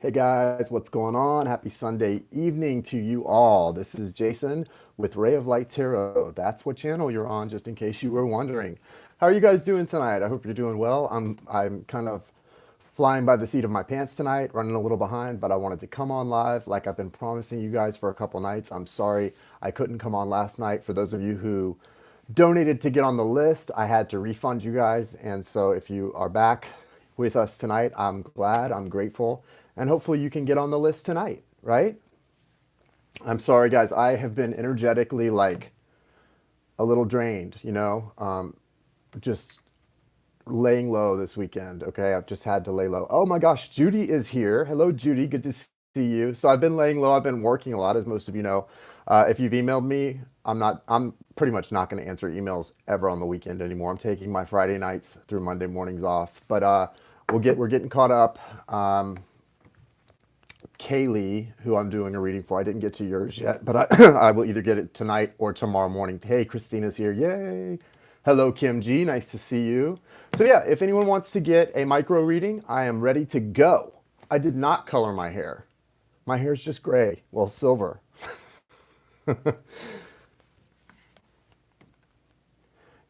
Hey guys, what's going on? Happy Sunday evening to you all. This is Jason with Ray of Light Tarot. That's what channel you're on, just in case you were wondering. How are you guys doing tonight? I hope you're doing well. I'm kind of flying by the seat of my pants tonight, running a little behind, but I wanted to come on live like I've been promising you guys for a couple nights. I'm sorry I couldn't come on last night. For those of you who donated to get on the list, I had to refund you guys. And so if you are back with us tonight, I'm glad, I'm grateful, and hopefully you can get on the list tonight, right? I'm sorry, guys. I have been energetically like a little drained, just laying low this weekend. Okay, I've just had to lay low. Oh my gosh, Judy is here. Hello, Judy. Good to see you. So I've been laying low. I've been working a lot, as most of you know. If you've emailed me, I'm pretty much not going to answer emails ever on the weekend anymore. I'm taking my Friday nights through Monday mornings off. But we're getting caught up. Kaylee, who I'm doing a reading for. I didn't get to yours yet, but I will either get it tonight or tomorrow morning. Hey, Christina's here. Yay. Hello, Kim G. Nice to see you. So, yeah, if anyone wants to get a micro reading, I am ready to go. I did not color my hair. My hair's just gray. Well, silver.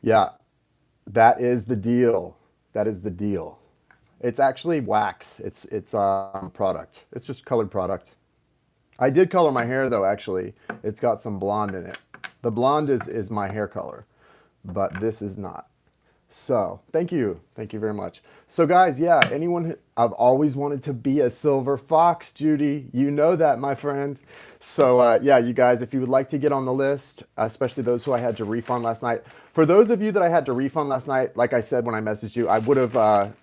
Yeah, that is the deal. That is the deal. It's actually wax. It's product. It's just colored product. I did color my hair though, actually. It's got some blonde in it. The blonde is my hair color, but this is not. So, thank you. Thank you very much. So guys, yeah, I've always wanted to be a silver fox, Judy. You know that, my friend. So, yeah, you guys, if you would like to get on the list, especially those who I had to refund last night. For those of you that I had to refund last night, like I said when I messaged you, I would have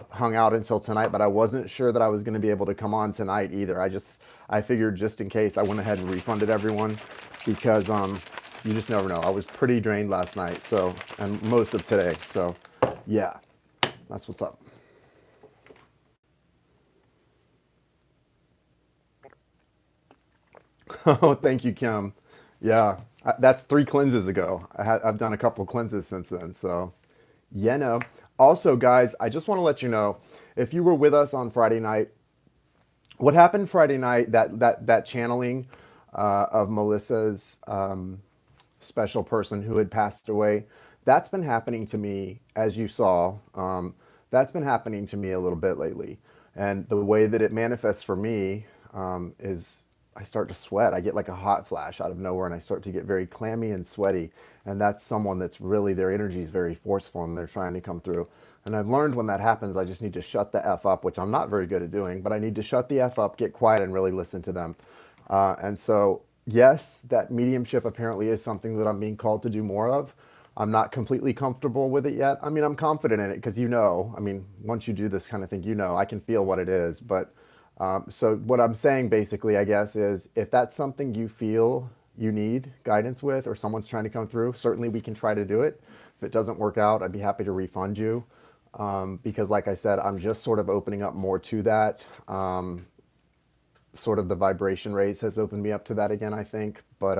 hung out until tonight, but I wasn't sure that I was going to be able to come on tonight either. I figured just in case, I went ahead and refunded everyone because you just never know. I was pretty drained last night, so, and most of today. So, yeah, that's what's up. Oh, thank you, Kim. Yeah, that's 3 cleanses ago. I've done a couple of cleanses since then. So, yeah, no. Also, guys, I just want to let you know, if you were with us on Friday night, what happened Friday night, that channeling of Melissa's special person who had passed away, that's been happening to me, as you saw. That's been happening to me a little bit lately. And the way that it manifests for me is I start to sweat. I get like a hot flash out of nowhere and I start to get very clammy and sweaty. And that's someone that's really, their energy is very forceful and they're trying to come through. And I've learned when that happens, I just need to shut the F up, which I'm not very good at doing, but I need to shut the F up, get quiet, and really listen to them. And so, yes, that mediumship apparently is something that I'm being called to do more of. I'm not completely comfortable with it yet. I mean, I'm confident in it because I mean, once you do this kind of thing, I can feel what it is. But so what I'm saying basically, I guess, is if that's something you feel you need guidance with or someone's trying to come through, certainly we can try to do it. If it doesn't work out, I'd be happy to refund you. Because like I said, I'm just sort of opening up more to that. Sort of the vibration raise has opened me up to that again, I think. But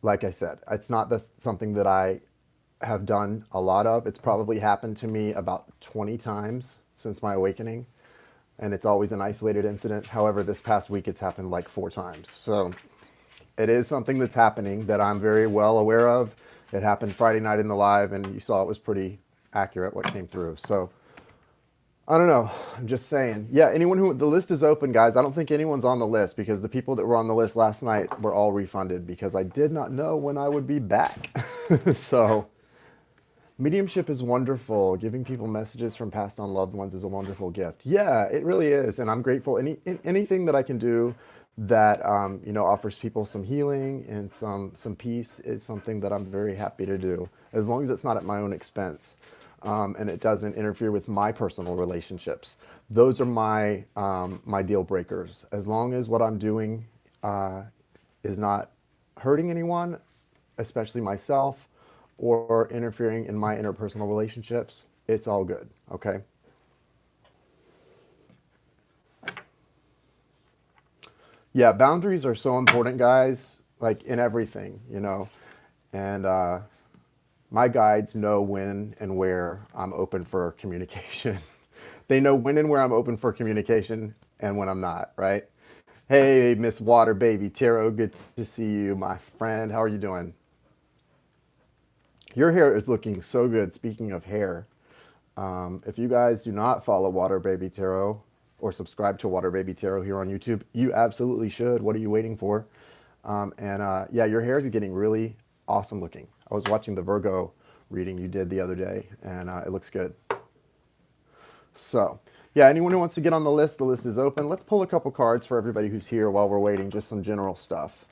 like I said, it's not something that I have done a lot of. It's probably happened to me about 20 times since my awakening, and it's always an isolated incident. However, this past week it's happened like 4 times. So it is something that's happening that I'm very well aware of. It happened Friday night in the live, and you saw it was pretty accurate what came through. So I don't know. I'm just saying. Yeah, the list is open, guys. I don't think anyone's on the list because the people that were on the list last night were all refunded because I did not know when I would be back. So, mediumship is wonderful. Giving people messages from passed on loved ones is a wonderful gift. Yeah, it really is, and I'm grateful. Anything that I can do that offers people some healing and some peace is something that I'm very happy to do, as long as it's not at my own expense. And it doesn't interfere with my personal relationships. Those are my deal breakers. As long as what I'm doing is not hurting anyone, especially myself, or interfering in my interpersonal relationships, it's all good. Okay. Yeah, boundaries are so important, guys. Like in everything. And my guides know when and where I'm open for communication. They know when and where I'm open for communication and when I'm not, right? Hey, Miss Water Baby Tarot, good to see you, my friend. How are you doing? Your hair is looking so good. Speaking of hair, if you guys do not follow Water Baby Tarot or subscribe to Water Baby Tarot here on YouTube, you absolutely should. What are you waiting for? Yeah, your hair is getting really awesome looking. I was watching the Virgo reading you did the other day, and it looks good. So, yeah, anyone who wants to get on the list is open. Let's pull a couple cards for everybody who's here while we're waiting, just some general stuff.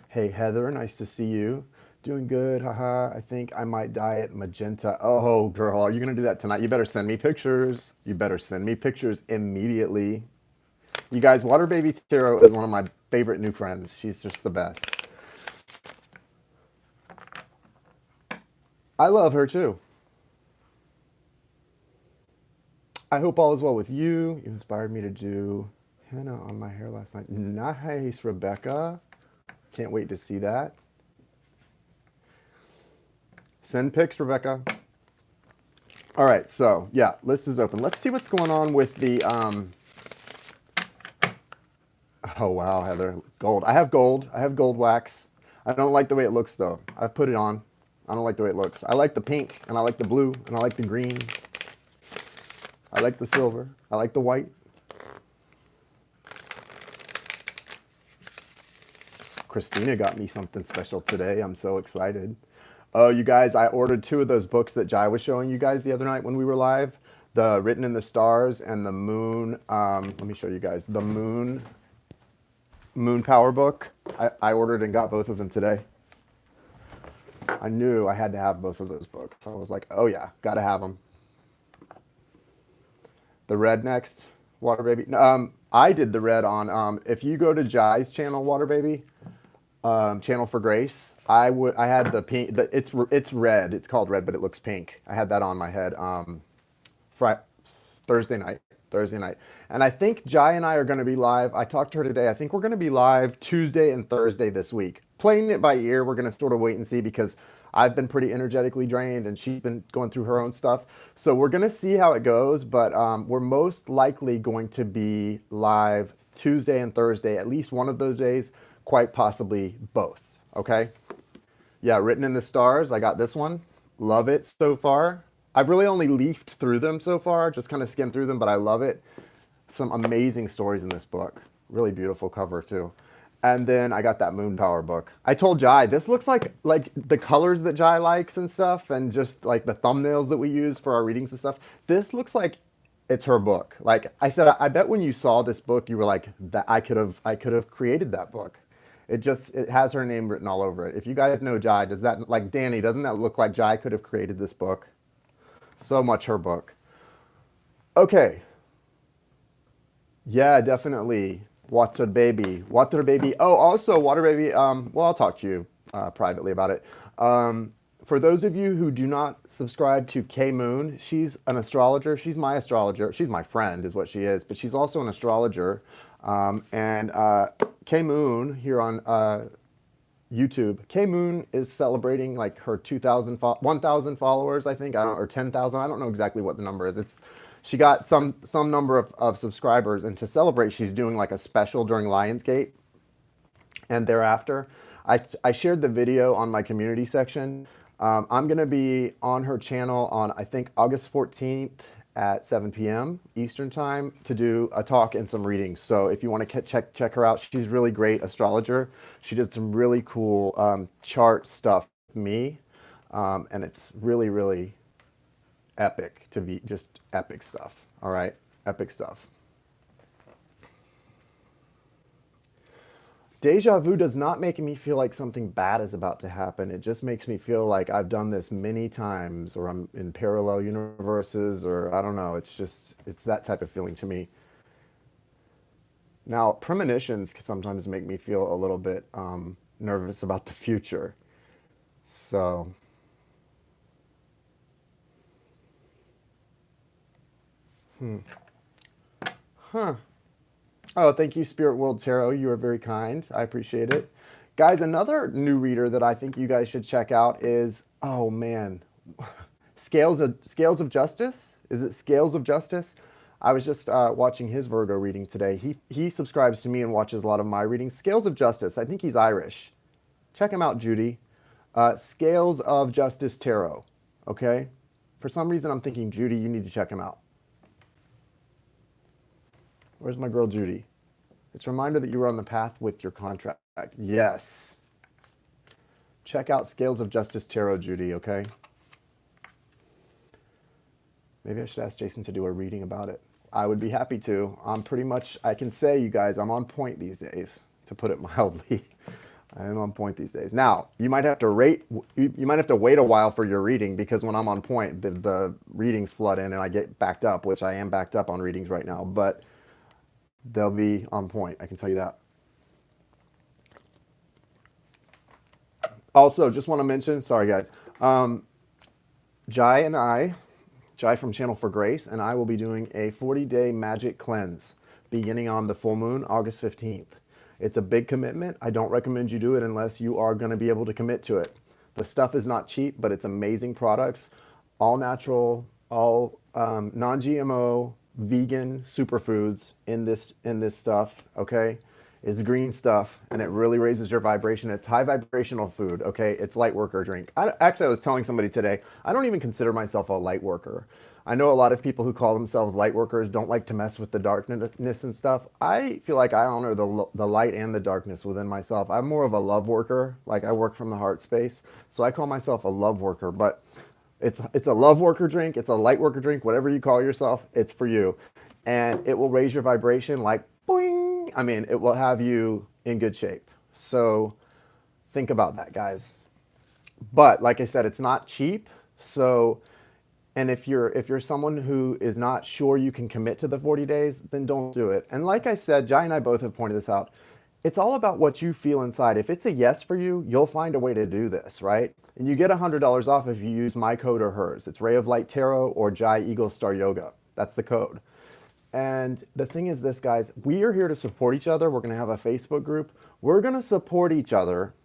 Hey, Heather, nice to see you. Doing good, haha. I think I might die at Magenta. Oh, girl, are you going to do that tonight? You better send me pictures. You better send me pictures immediately. You guys, Water Baby Tarot is one of my favorite new friends. She's just the best. I love her too. I hope all is well with you. You inspired me to do henna on my hair last night. Nice, Rebecca. Can't wait to see that. Send pics, Rebecca. All right, so yeah, list is open. Let's see what's going on with the, oh wow, Heather, gold. I have gold wax. I don't like the way it looks though. I've put it on. I don't like the way it looks. I like the pink, and I like the blue, and I like the green. I like the silver. I like the white. Christina got me something special today. I'm so excited. Oh, you guys, I ordered 2 of those books that Jai was showing you guys the other night when we were live. The Written in the Stars and the Moon. Let me show you guys. The Moon Power book. I ordered and got both of them today. I knew I had to have both of those books. So I was like, oh yeah, gotta have them. The red next, Water Baby. I did the red on, if you go to Jai's channel, Water Baby, Channel for Grace, I had the pink, it's red, it's called red, but it looks pink. I had that on my head, Thursday night. And I think Jai and I are going to be live. I talked to her today. I think we're going to be live Tuesday and Thursday this week. Playing it by ear, we're going to sort of wait and see because I've been pretty energetically drained and she's been going through her own stuff. So we're going to see how it goes, but we're most likely going to be live Tuesday and Thursday, at least one of those days, quite possibly both. Okay? Yeah, Written in the Stars. I got this one. Love it so far. I've really only leafed through them so far, just kind of skimmed through them, but I love it. Some amazing stories in this book. Really beautiful cover too. And then I got that Moon Power book. I told Jai, this looks like the colors that Jai likes and stuff, and just like the thumbnails that we use for our readings and stuff. This looks like it's her book. Like I said, I bet when you saw this book, you were like, that I could have created that book. It has her name written all over it. If you guys know Jai, does that, like Danny, doesn't that look like Jai could have created this book? So much her book. Okay. Yeah, definitely. Water Baby. Water Baby. Oh, also, Water Baby, well, I'll talk to you privately about it. For those of you who do not subscribe to K Moon, she's an astrologer. She's my astrologer. She's my friend is what she is, but she's also an astrologer. K Moon here on YouTube. K Moon is celebrating like her 1,000 followers, I think, or 10,000. I don't know exactly what the number is. She got some number of subscribers, and to celebrate, she's doing like a special during Lionsgate. And thereafter, I shared the video on my community section. I'm going to be on her channel on, I think, August 14th at 7 p.m. Eastern time to do a talk and some readings. So if you want to check her out, she's really great astrologer. She did some really cool chart stuff with me, and it's really, really epic to be just epic stuff. All right, epic stuff. Deja vu does not make me feel like something bad is about to happen. It just makes me feel like I've done this many times, or I'm in parallel universes, or I don't know. It's that type of feeling to me. Now, premonitions can sometimes make me feel a little bit nervous about the future. So, huh. Oh, thank you, Spirit World Tarot. You are very kind. I appreciate it. Guys, another new reader that I think you guys should check out is, oh man, Scales of Justice. Is it Scales of Justice? I was just watching his Virgo reading today. He subscribes to me and watches a lot of my readings. Scales of Justice. I think he's Irish. Check him out, Judy. Scales of Justice Tarot. Okay. For some reason, I'm thinking, Judy, you need to check him out. Where's my girl, Judy? It's a reminder that you were on the path with your contract. Yes. Check out Scales of Justice Tarot, Judy, okay? Maybe I should ask Jason to do a reading about it. I would be happy to. I'm pretty much, I can say, you guys, I'm on point these days, to put it mildly. I am on point these days. Now, you might have to wait a while for your reading, because when I'm on point, the readings flood in and I get backed up, which I am backed up on readings right now, but they'll be on point, I can tell you that. Also, just want to mention, sorry guys, Jai from Channel for Grace, and I will be doing a 40-day magic cleanse beginning on the full moon, August 15th. It's a big commitment. I don't recommend you do it unless you are going to be able to commit to it. The stuff is not cheap, but it's amazing products, all natural, all non-GMO, vegan superfoods in this stuff, okay? It's green stuff, and it really raises your vibration. It's high vibrational food, okay? It's light worker drink. Actually, I was telling somebody today, I don't even consider myself a light worker. I know a lot of people who call themselves light workers don't like to mess with the darkness and stuff. I feel like I honor the light and the darkness within myself. I'm more of a love worker. Like, I work from the heart space, so I call myself a love worker. But it's a love worker drink. It's a light worker drink. Whatever you call yourself, it's for you. And it will raise your vibration like boing. I mean, it will have you in good shape. So think about that, guys. But like I said, it's not cheap. So, and if you're someone who is not sure you can commit to the 40 days, then don't do it. And like I said, Jai and I both have pointed this out. It's all about what you feel inside. If it's a yes for you, you'll find a way to do this, right? And you get $100 off if you use my code or hers. It's Ray of Light Tarot or Jai Eagle Star Yoga. That's the code. And the thing is this, guys, we are here to support each other. We're going to have a Facebook group. We're going to support each other.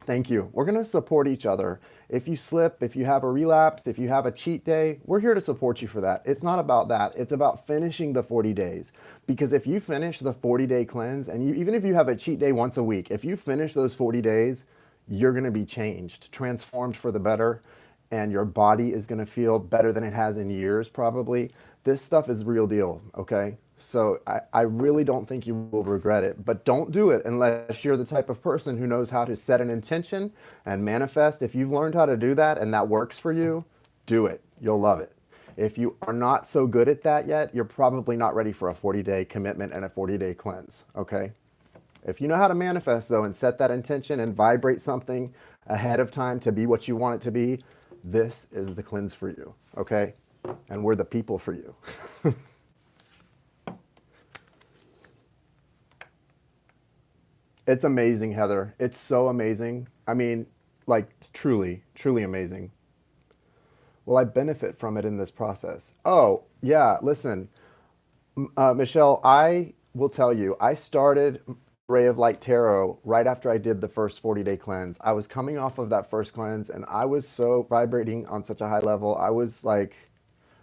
Thank you. We're going to support each other. If you slip, if you have a relapse, if you have a cheat day, we're here to support you for that. It's not about that. It's about finishing the 40 days. Because if you finish the 40-day cleanse, and even if you have a cheat day once a week, if you finish those 40 days, you're going to be changed, transformed for the better, and your body is going to feel better than it has in years probably. This stuff is real deal, okay? So I really don't think you will regret it, but don't do it unless you're the type of person who knows how to set an intention and manifest. If you've learned how to do that and that works for you, do it. You'll love it. If you are not so good at that yet, you're probably not ready for a 40-day commitment and a 40-day cleanse, okay? If you know how to manifest, though, and set that intention and vibrate something ahead of time to be what you want it to be, this is the cleanse for you, okay? And we're the people for you. It's amazing, Heather. It's so amazing. I mean, like, truly, truly amazing. Will I benefit from it in this process? Oh, yeah, listen, Michelle, I will tell you, I started Ray of Light Tarot right after I did the first 40-day cleanse. I was coming off of that first cleanse, and I was so vibrating on such a high level. I was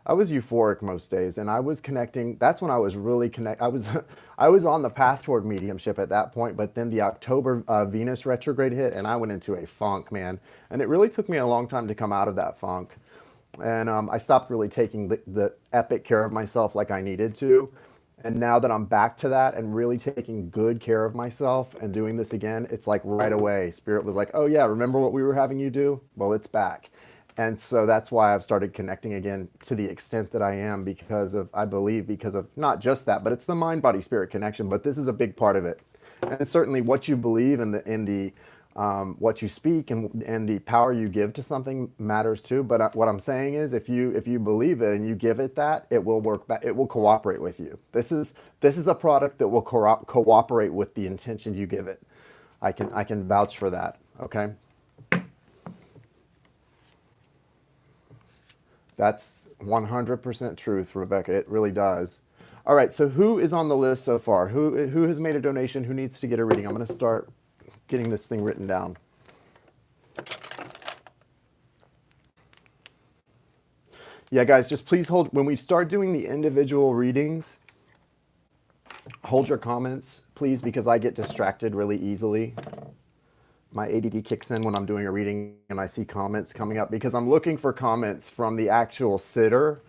euphoric most days, and I was connecting. That's when I was really I was on the path toward mediumship at that point, but then the October Venus retrograde hit, and I went into a funk, man. And it really took me a long time to come out of that funk. And I stopped really taking the epic care of myself like I needed to. And now that I'm back to that and really taking good care of myself and doing this again, it's like right away, Spirit was like, oh yeah, remember what we were having you do? Well, it's back. And so that's why I've started connecting again to the extent that I am, because of, I believe, because of not just that, but it's the mind, body, spirit connection. But this is a big part of it. And certainly what you believe in the what you speak and the power you give to something matters too. But what I'm saying is, if you believe it and you give it that, it will work back. It will cooperate with you. This is a product that will cooperate with the intention you give it. I can vouch for that. Okay. That's 100% truth, Rebecca. It really does. All right. So who is on the list so far? Who has made a donation? Who needs to get a reading? I'm going to start getting this thing written down. Yeah, guys, just please hold, when we start doing the individual readings, hold your comments, please, because I get distracted really easily. My ADD kicks in when I'm doing a reading and I see comments coming up because I'm looking for comments from the actual sitter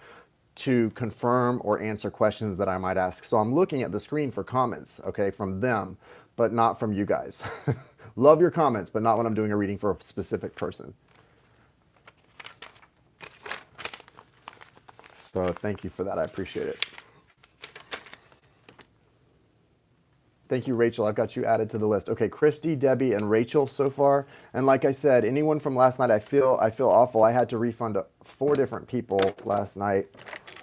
to confirm or answer questions that I might ask. So I'm looking at the screen for comments, okay, from them, but not from you guys. Love your comments, but not when I'm doing a reading for a specific person. So thank you for that. I appreciate it. Thank you, Rachel. I've got you added to the list. Okay, Christy, Debbie, and Rachel so far. And like I said, anyone from last night, I feel awful. I had to refund 4 different people last night,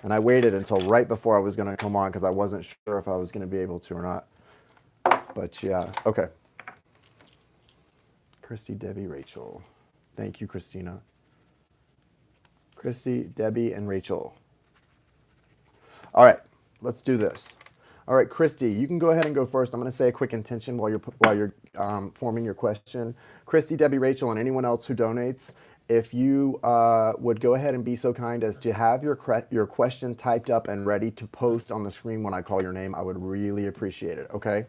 and I waited until right before I was going to come on because I wasn't sure if I was going to be able to or not. But yeah, okay. Christy, Debbie, Rachel. Thank you, Christina. Christy, Debbie, and Rachel. All right, let's do this. All right, Christy, you can go ahead and go first. I'm going to say a quick intention while you're forming your question. Christy, Debbie, Rachel, and anyone else who donates, if you would go ahead and be so kind as to have your question typed up and ready to post on the screen when I call your name, I would really appreciate it, okay?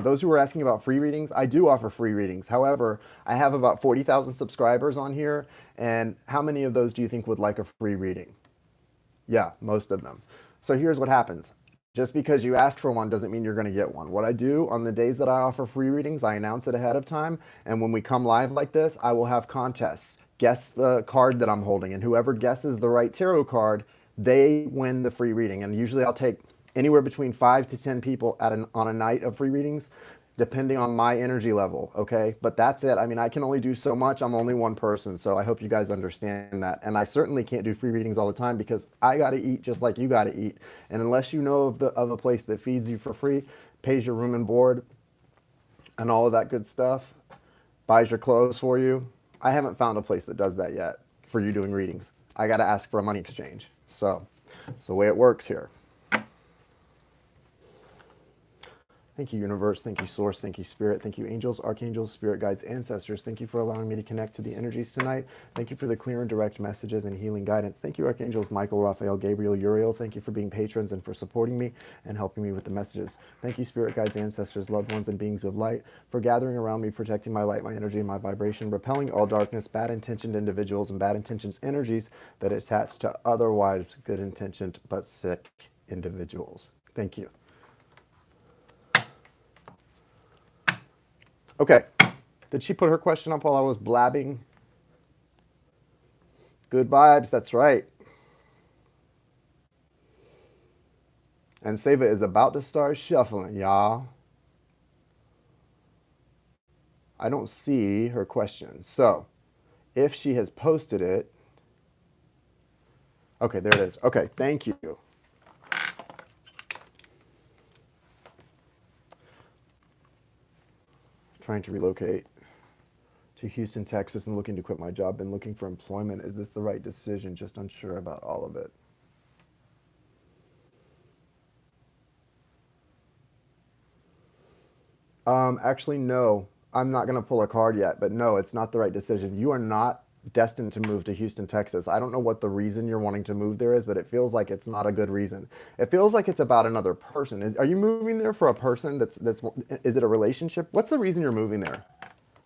Those who are asking about free readings, I do offer free readings. However, I have about 40,000 subscribers on here, and how many of those do you think would like a free reading? Yeah, most of them. So here's what happens. Just because you ask for one doesn't mean you're going to get one. What I do on the days that I offer free readings, I announce it ahead of time. And when we come live like this, I will have contests. Guess the card that I'm holding. And whoever guesses the right tarot card, they win the free reading. And usually I'll take anywhere between 5 to 10 people on a night of free readings, depending on my energy level, okay? But that's it. I mean, I can only do so much. I'm only one person, so I hope you guys understand that. And I certainly can't do free readings all the time because I got to eat just like you got to eat. And unless you know of a place that feeds you for free, pays your room and board, and all of that good stuff, buys your clothes for you, I haven't found a place that does that yet for you doing readings. I got to ask for a money exchange. So it's the way it works here. Thank you, universe. Thank you, source. Thank you, spirit. Thank you, angels, archangels, spirit guides, ancestors. Thank you for allowing me to connect to the energies tonight. Thank you for the clear and direct messages and healing guidance. Thank you, archangels Michael, Raphael, Gabriel, Uriel. Thank you for being patrons and for supporting me and helping me with the messages. Thank you, spirit guides, ancestors, loved ones, and beings of light for gathering around me, protecting my light, my energy, and my vibration, repelling all darkness, bad-intentioned individuals, and bad intentions energies that attach to otherwise good-intentioned but sick individuals. Thank you. Okay, did she put her question up while I was blabbing? Good vibes, that's right. And Seva is about to start shuffling, y'all. I don't see her question. So, if she has posted it, okay, there it is. Okay, thank you. Trying to relocate to Houston, Texas, and looking to quit my job. Been looking for employment. Is this the right decision? Just unsure about all of it. Actually, no. I'm not going to pull a card yet, but no, it's not the right decision. You are not destined to move to Houston, Texas. I don't know what the reason you're wanting to move there is, but it feels like it's not a good reason. It feels like it's about another person. Are you moving there for a person is it a relationship? What's the reason you're moving there?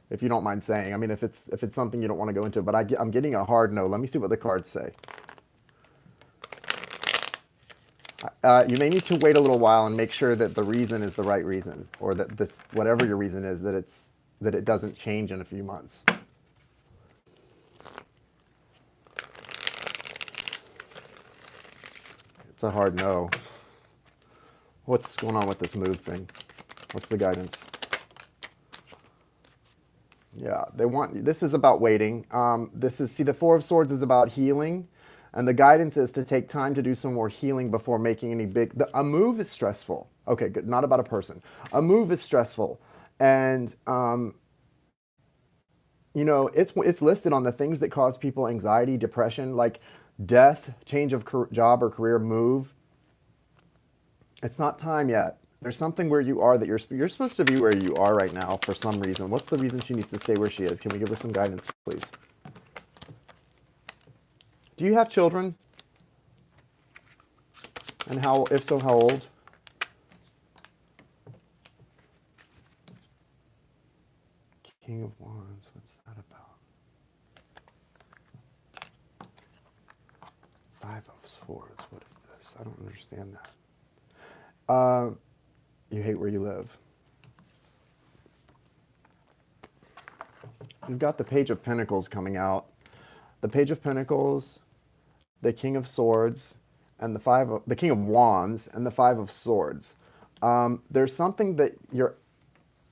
If you don't mind saying. I mean, if it's something you don't want to go into, but I'm getting a hard no. Let me see what the cards say. You may need to wait a little while and make sure that the reason is the right reason, or that this, whatever your reason is, that it doesn't change in a few months. It's a hard no. What's going on with this move thing? What's the guidance? Yeah, this is about waiting. The Four of Swords is about healing. And the guidance is to take time to do some more healing before making any a move is stressful. Okay, good. Not about a person. A move is stressful. And, it's listed on the things that cause people anxiety, depression, like death, change of job or career, move. It's not time yet. There's something where you are that you're supposed to be where you are right now for some reason. What's the reason she needs to stay where she is? Can we give her some guidance, please? Do you have children? And how, if so, how old? King of Wands, what's that about? Five of Swords, what is this? I don't understand that. You hate where you live. You've got the Page of Pentacles coming out. The Page of Pentacles, the King of Swords, and the King of Wands, and the Five of Swords. There's something that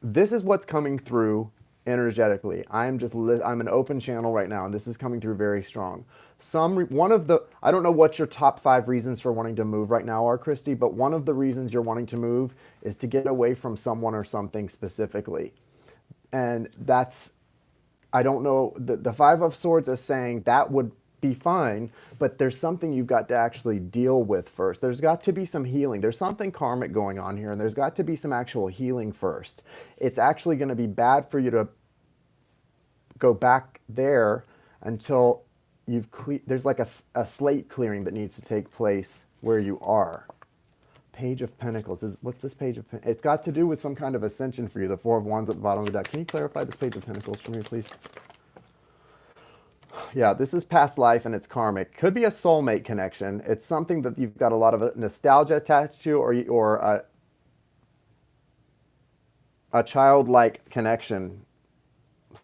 this is what's coming through energetically. I'm an open channel right now, and this is coming through very strong. I don't know what your top 5 reasons for wanting to move right now are, Christy, but one of the reasons you're wanting to move is to get away from someone or something specifically. And I don't know, the Five of Swords is saying that would be fine, but there's something you've got to actually deal with first. There's got to be some healing. There's something karmic going on here, and there's got to be some actual healing first. It's actually going to be bad for you to go back there until there's like a slate clearing that needs to take place where you are. Page of Pentacles. What's this Page of Pentacles? It's got to do with some kind of ascension for you. The Four of Wands at the bottom of the deck. Can you clarify this Page of Pentacles for me, please? Yeah, this is past life and it's karmic. Could be a soulmate connection. It's something that you've got a lot of nostalgia attached to, or a childlike connection.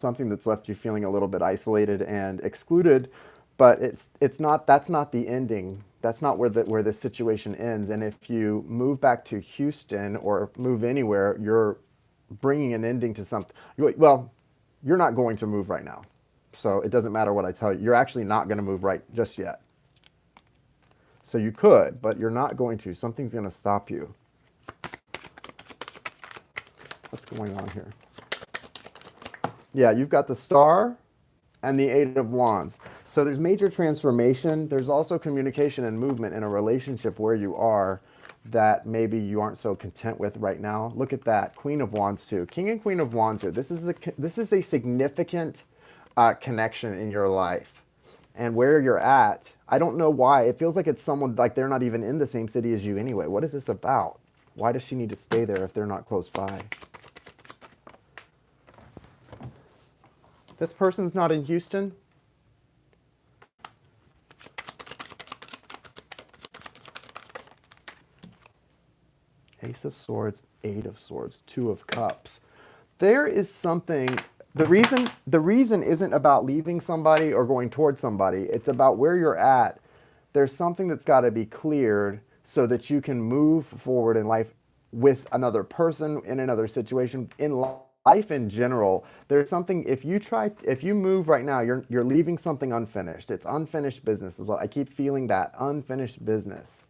Something that's left you feeling a little bit isolated and excluded, but that's not the ending. That's not where this situation ends. And if you move back to Houston or move anywhere, you're bringing an ending to something. Well, you're not going to move right now. So it doesn't matter what I tell you. You're actually not going to move right just yet. So you could, but you're not going to. Something's going to stop you. What's going on here? Yeah, you've got the Star and the Eight of Wands. So there's major transformation. There's also communication and movement in a relationship where you are that maybe you aren't so content with right now. Look at that. Queen of Wands too. King and Queen of Wands here. This is a significant connection in your life. And where you're at, I don't know why. It feels like it's someone, like they're not even in the same city as you anyway. What is this about? Why does she need to stay there if they're not close by? This person's not in Houston? Ace of Swords, Eight of Swords, Two of Cups. There is something, the reason isn't about leaving somebody or going towards somebody. It's about where you're at. There's something that's got to be cleared so that you can move forward in life with another person, in another situation, in life in general. There's something, if you move right now, you're leaving something unfinished. It's unfinished business as well. I keep feeling that unfinished business.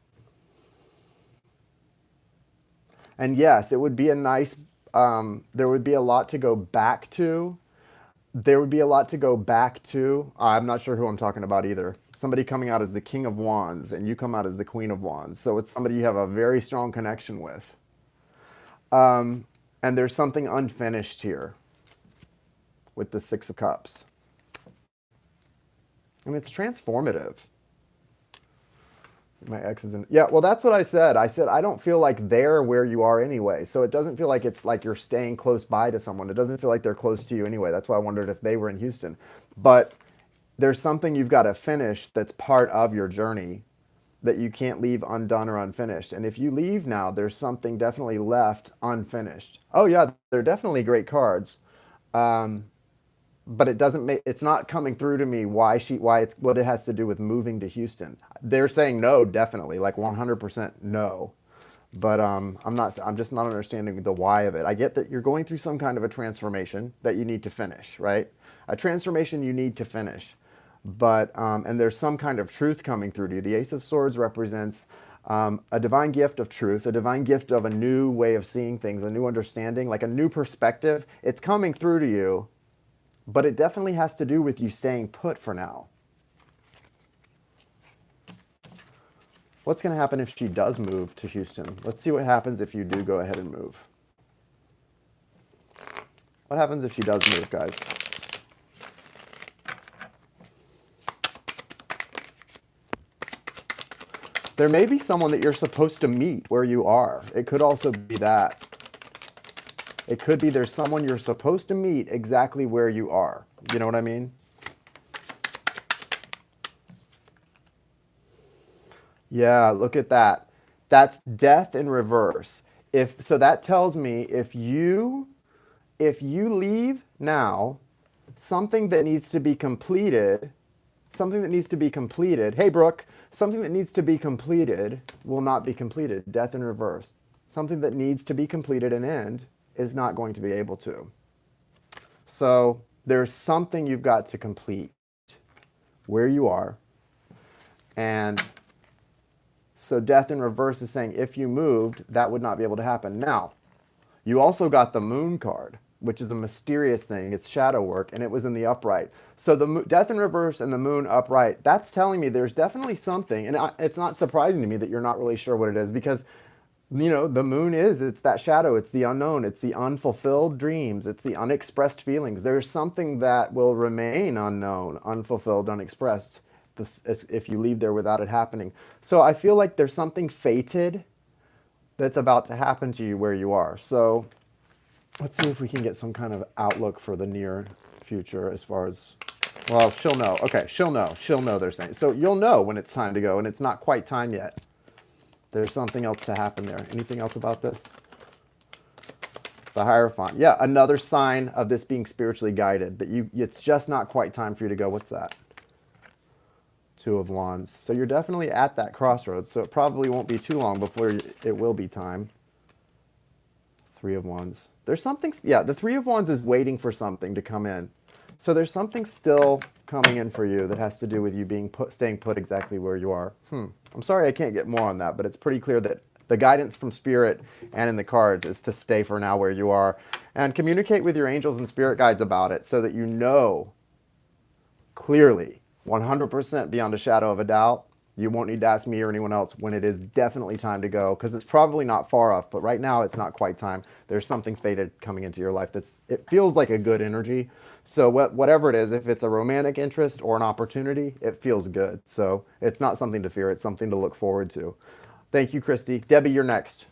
And yes, it would be a nice, there would be a lot to go back to. There would be a lot to go back to. I'm not sure who I'm talking about either. Somebody coming out as the King of Wands and you come out as the Queen of Wands. So it's somebody you have a very strong connection with. And there's something unfinished here with the Six of Cups. And it's transformative. My ex is in. Yeah, well, that's what I said. I said, I don't feel like they're where you are anyway. So it doesn't feel like it's like you're staying close by to someone. It doesn't feel like they're close to you anyway. That's why I wondered if they were in Houston. But there's something you've got to finish that's part of your journey that you can't leave undone or unfinished. And if you leave now, there's something definitely left unfinished. Oh yeah, they're definitely great cards. But it's not coming through to me what it has to do with moving to Houston. They're saying no, definitely, like 100% no. But I'm just not understanding the why of it. I get that you're going through some kind of a transformation that you need to finish, right? A transformation you need to finish. But, and there's some kind of truth coming through to you. The Ace of Swords represents a divine gift of truth, a divine gift of a new way of seeing things, a new understanding, like a new perspective. It's coming through to you. But it definitely has to do with you staying put for now. What's going to happen if she does move to Houston? Let's see what happens if you do go ahead and move. What happens if she does move, guys? There may be someone that you're supposed to meet where you are. It could also be that. It could be there's someone you're supposed to meet exactly where you are. You know what I mean? Yeah, look at that. That's death in reverse. If so that tells me if you leave now, something that needs to be completed, something that needs to be completed. Hey Brooke, something that needs to be completed will not be completed. Death in reverse. Something that needs to be completed and end is not going to be able to. So there's something you've got to complete where you are. And so death in reverse is saying if you moved, that would not be able to happen. Now, you also got the moon card, which is a mysterious thing. It's shadow work, and it was in the upright. So the death in reverse and the moon upright, that's telling me there's definitely something. And it's not surprising to me that you're not really sure what it is because, the moon it's that shadow. It's the unknown. It's the unfulfilled dreams. It's the unexpressed feelings. There's something that will remain unknown, unfulfilled, unexpressed if you leave there without it happening. So I feel like there's something fated that's about to happen to you where you are. So let's see if we can get some kind of outlook for the near future as far as, well, she'll know. Okay, she'll know. She'll know they're saying. So you'll know when it's time to go, and it's not quite time yet. There's something else to happen there. Anything else about this? The Hierophant. Yeah, another sign of this being spiritually guided, that it's just not quite time for you to go. What's that? Two of Wands. So you're definitely at that crossroads. So it probably won't be too long before it will be time. Three of Wands. There's something, yeah, the Three of Wands is waiting for something to come in. So there's something still coming in for you that has to do with you staying put exactly where you are. I'm sorry I can't get more on that, but it's pretty clear that the guidance from Spirit and in the cards is to stay for now where you are and communicate with your angels and spirit guides about it so that you know clearly, 100% beyond a shadow of a doubt. You won't need to ask me or anyone else when it is definitely time to go, because it's probably not far off, but right now it's not quite time. There's something fated coming into your life it feels like a good energy. So whatever it is, if it's a romantic interest or an opportunity, it feels good. So it's not something to fear, it's something to look forward to. Thank you, Christy. Debbie, you're next.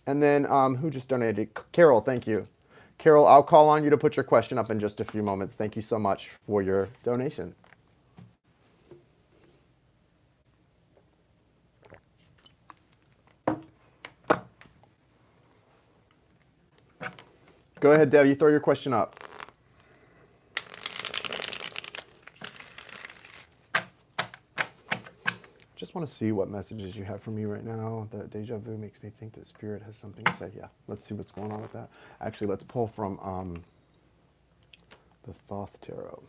And then who just donated? Carol, thank you. Carol, I'll call on you to put your question up in just a few moments. Thank you so much for your donation. Go ahead, Debbie, throw your question up. Just want to see what messages you have for me right now. The deja vu makes me think that Spirit has something to say. Yeah, let's see what's going on with that. Actually, let's pull from the Thoth Tarot.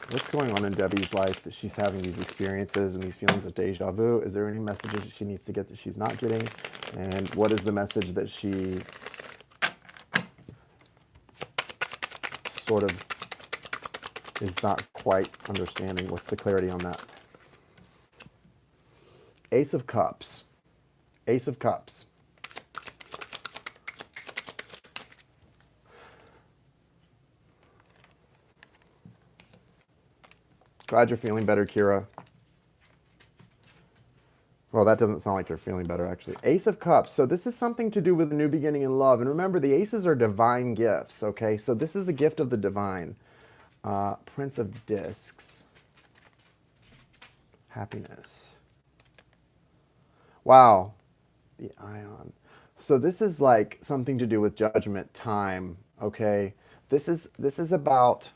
What's going on in Debbie's life that she's having these experiences and these feelings of deja vu? Is there any messages that she needs to get that she's not getting? And what is the message that she sort of is not quite understanding? What's the clarity on that? Ace of Cups. Ace of Cups. Glad you're feeling better, Kira. Well, that doesn't sound like you're feeling better, actually. Ace of Cups. So this is something to do with a new beginning in love. And remember, the aces are divine gifts, okay? So this is a gift of the divine. Prince of Discs. Happiness. Wow. The Ion. So this is like something to do with judgment, time, okay? This is about...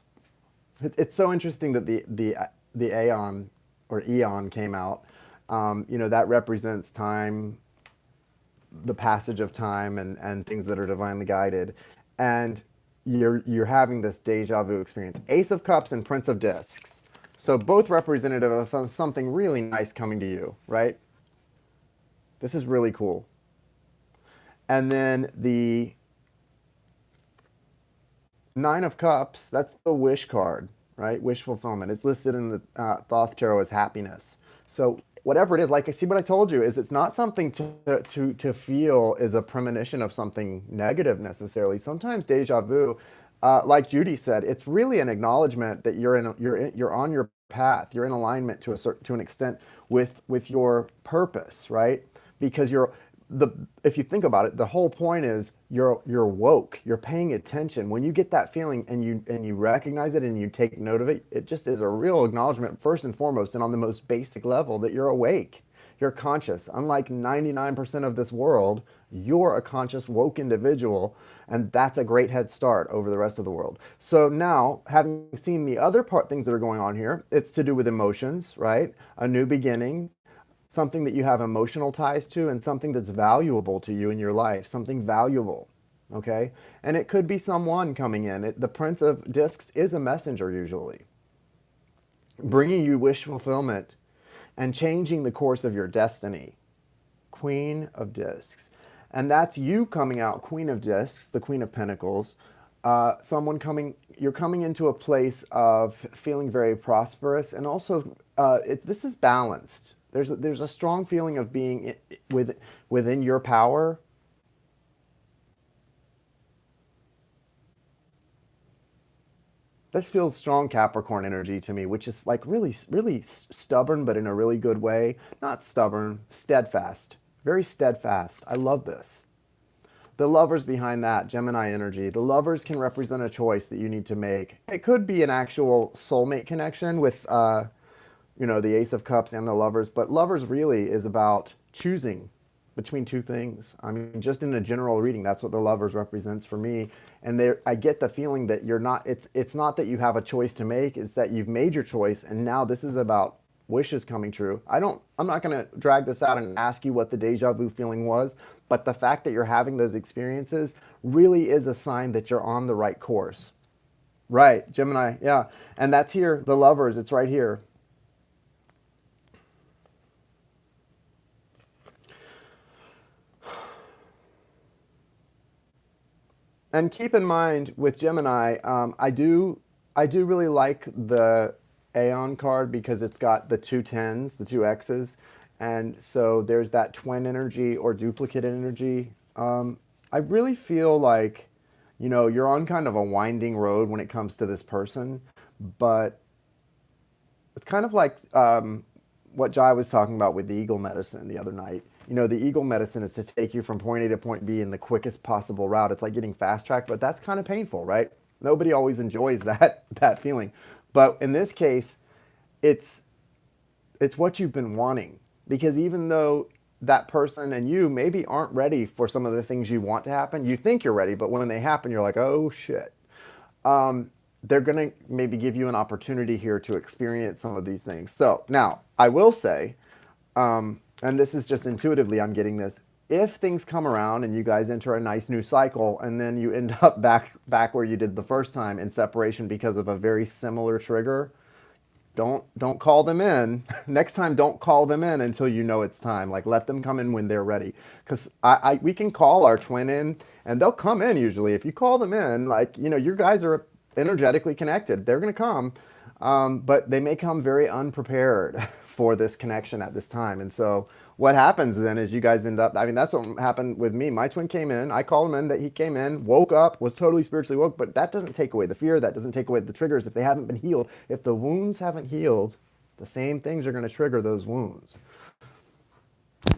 It's so interesting that the Aeon or Eon came out. That represents time, the passage of time, and things that are divinely guided. And you're having this deja vu experience. Ace of Cups and Prince of Discs. So both representative of something really nice coming to you, right? This is really cool. And then the Nine of Cups, that's the wish card, right? Wish fulfillment. It's listed in the Thoth Tarot as happiness. So whatever it is, like I see what I told you, is it's not something to feel is a premonition of something negative necessarily. Sometimes deja vu like Judy said, it's really an acknowledgement that you're on your path. You're in alignment to to an extent with your purpose, right? Because the if you think about it, the whole point is you're woke. You're paying attention. When you get that feeling and you recognize it and you take note of it, it just is a real acknowledgement first and foremost, and on the most basic level, that you're awake. You're conscious. Unlike 99% of this world, you're a conscious, woke individual, and that's a great head start over the rest of the world. So now, having seen the other things that are going on here, it's to do with emotions, right? A new beginning, something that you have emotional ties to, and something that's valuable to you in your life, something valuable, okay? And it could be someone coming in. The Prince of Discs is a messenger usually, bringing you wish fulfillment and changing the course of your destiny. Queen of Discs. And that's you coming out, Queen of Discs, the Queen of Pentacles. You're coming into a place of feeling very prosperous, and also this is balanced. There's a strong feeling of being within your power. This feels strong Capricorn energy to me, which is like really, really stubborn, but in a really good way. Not stubborn, steadfast. Very steadfast. I love this. The lovers behind that, Gemini energy. The lovers can represent a choice that you need to make. It could be an actual soulmate connection with, the Ace of Cups and the lovers, but lovers really is about choosing between two things. I mean, just in a general reading, that's what the lovers represents for me. And there, I get the feeling that you're not, it's not that you have a choice to make, it's that you've made your choice, and now this is about wishes coming true. I'm not going to drag this out and ask you what the deja vu feeling was, but the fact that you're having those experiences really is a sign that you're on the right course. Right, Gemini, yeah. And that's here, the lovers, it's right here. And keep in mind with Gemini, I do really like the Aeon card because it's got the two tens, the two X's, and so there's that twin energy or duplicate energy. I really feel like, you're on kind of a winding road when it comes to this person, but it's kind of like what Jai was talking about with the eagle medicine the other night. The eagle medicine is to take you from point A to point B in the quickest possible route. It's like getting fast tracked, but that's kind of painful, right? Nobody always enjoys that feeling. But in this case, it's what you've been wanting. Because even though that person and you maybe aren't ready for some of the things you want to happen, you think you're ready, but when they happen, you're like, oh shit. They're going to maybe give you an opportunity here to experience some of these things. So now, I will say, and this is just intuitively, I'm getting this. If things come around and you guys enter a nice new cycle, and then you end up back where you did the first time in separation because of a very similar trigger, don't call them in. Next time, don't call them in until you know it's time. Like, let them come in when they're ready. Because we can call our twin in, and they'll come in usually. If you call them in, like, your guys are energetically connected. They're going to come, but they may come very unprepared for this connection at this time. And so what happens then is you guys end up, I mean, that's what happened with me. My twin came in, I called him in, that he came in, woke up, was totally spiritually woke, but that doesn't take away the fear. That doesn't take away the triggers if they haven't been healed. If the wounds haven't healed, the same things are going to trigger those wounds.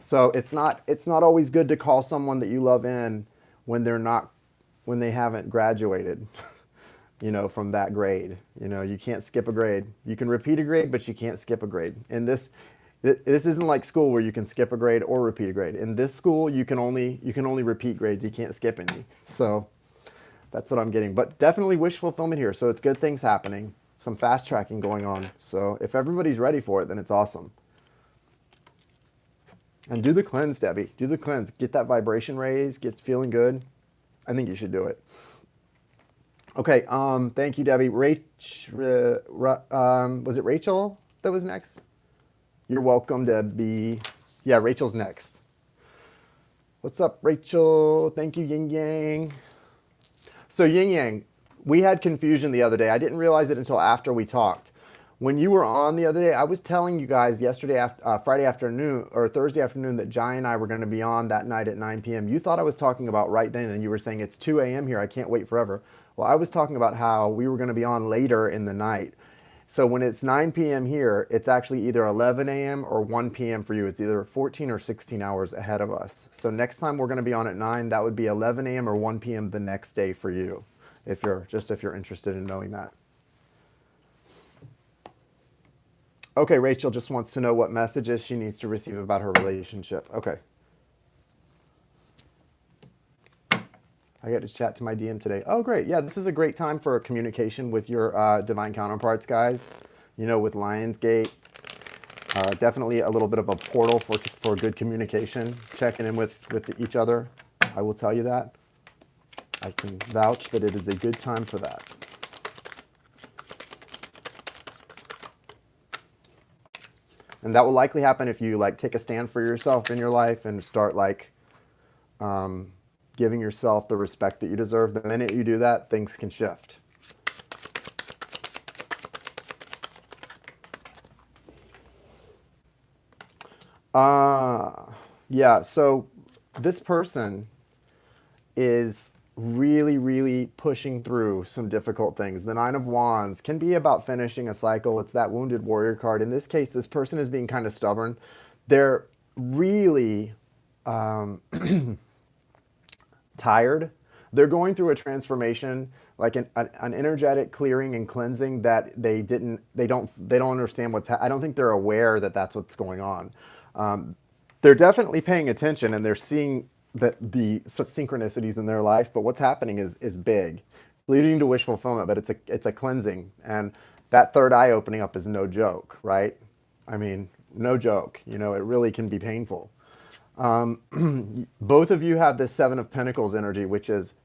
So it's not always good to call someone that you love in when when they haven't graduated. From that grade. You can't skip a grade. You can repeat a grade, but you can't skip a grade. And this isn't like school where you can skip a grade or repeat a grade. In this school, you can only repeat grades. You can't skip any. So that's what I'm getting. But definitely wish fulfillment here. So it's good things happening. Some fast tracking going on. So if everybody's ready for it, then it's awesome. And do the cleanse, Debbie. Do the cleanse. Get that vibration raised. Get feeling good. I think you should do it. Okay, thank you, Debbie. Was it Rachel that was next? You're welcome, Debbie. Yeah, Rachel's next. What's up, Rachel? Thank you, Yin Yang. So Yin Yang, we had confusion the other day. I didn't realize it until after we talked. When you were on the other day, I was telling you guys yesterday, Friday afternoon or Thursday afternoon, that Jai and I were going to be on that night at 9 p.m. You thought I was talking about right then, and you were saying it's 2 a.m. here. I can't wait forever. Well, I was talking about how we were going to be on later in the night. So when it's 9 p.m. here, it's actually either 11 a.m. or 1 p.m. for you. It's either 14 or 16 hours ahead of us. So next time we're going to be on at 9, that would be 11 a.m. or 1 p.m. the next day for you, if you're interested in knowing that. Okay, Rachel just wants to know what messages she needs to receive about her relationship. Okay. I get to chat to my DM today. Oh, great. Yeah, this is a great time for communication with your divine counterparts, guys. You know, with Lionsgate. Definitely a little bit of a portal for good communication, checking in with each other. I will tell you that. I can vouch that it is a good time for that. And that will likely happen if you like take a stand for yourself in your life and start like giving yourself the respect that you deserve. The minute you do that, things can shift. Yeah, so this person is really, really pushing through some difficult things. The Nine of Wands can be about finishing a cycle. It's that wounded warrior card. In this case, this person is being kind of stubborn. They're really tired. They're going through a transformation, like an energetic clearing and cleansing that they don't understand I don't think they're aware that that's what's going on. They're definitely paying attention and they're seeing that the synchronicities in their life, but what's happening is big, leading to wish fulfillment. But it's a cleansing, and that third eye opening up is no joke, right? I mean, no joke. You know, it really can be painful. Both of you have this Seven of Pentacles energy, which is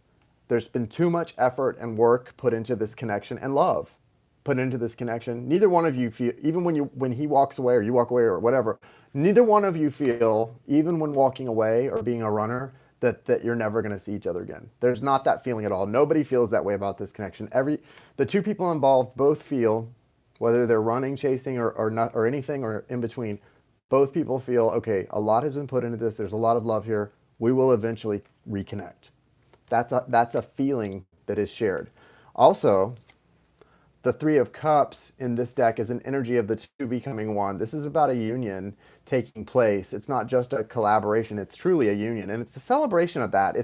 there's been too much effort and work put into this connection and love put into this connection. Neither one of you feel, even when he walks away or you walk away or whatever, neither one of you feel, even when walking away or being a runner, that you're never going to see each other again. There's not that feeling at all. Nobody feels that way about this connection. The two people involved both feel, whether they're running, chasing, or not, or anything, or in between, both people feel, okay, a lot has been put into this. There's a lot of love here. We will eventually reconnect. That's a feeling that is shared. Also, the Three of Cups in this deck is an energy of the two becoming one. This is about a union taking place. It's not just a collaboration. It's truly a union, and it's a celebration of that.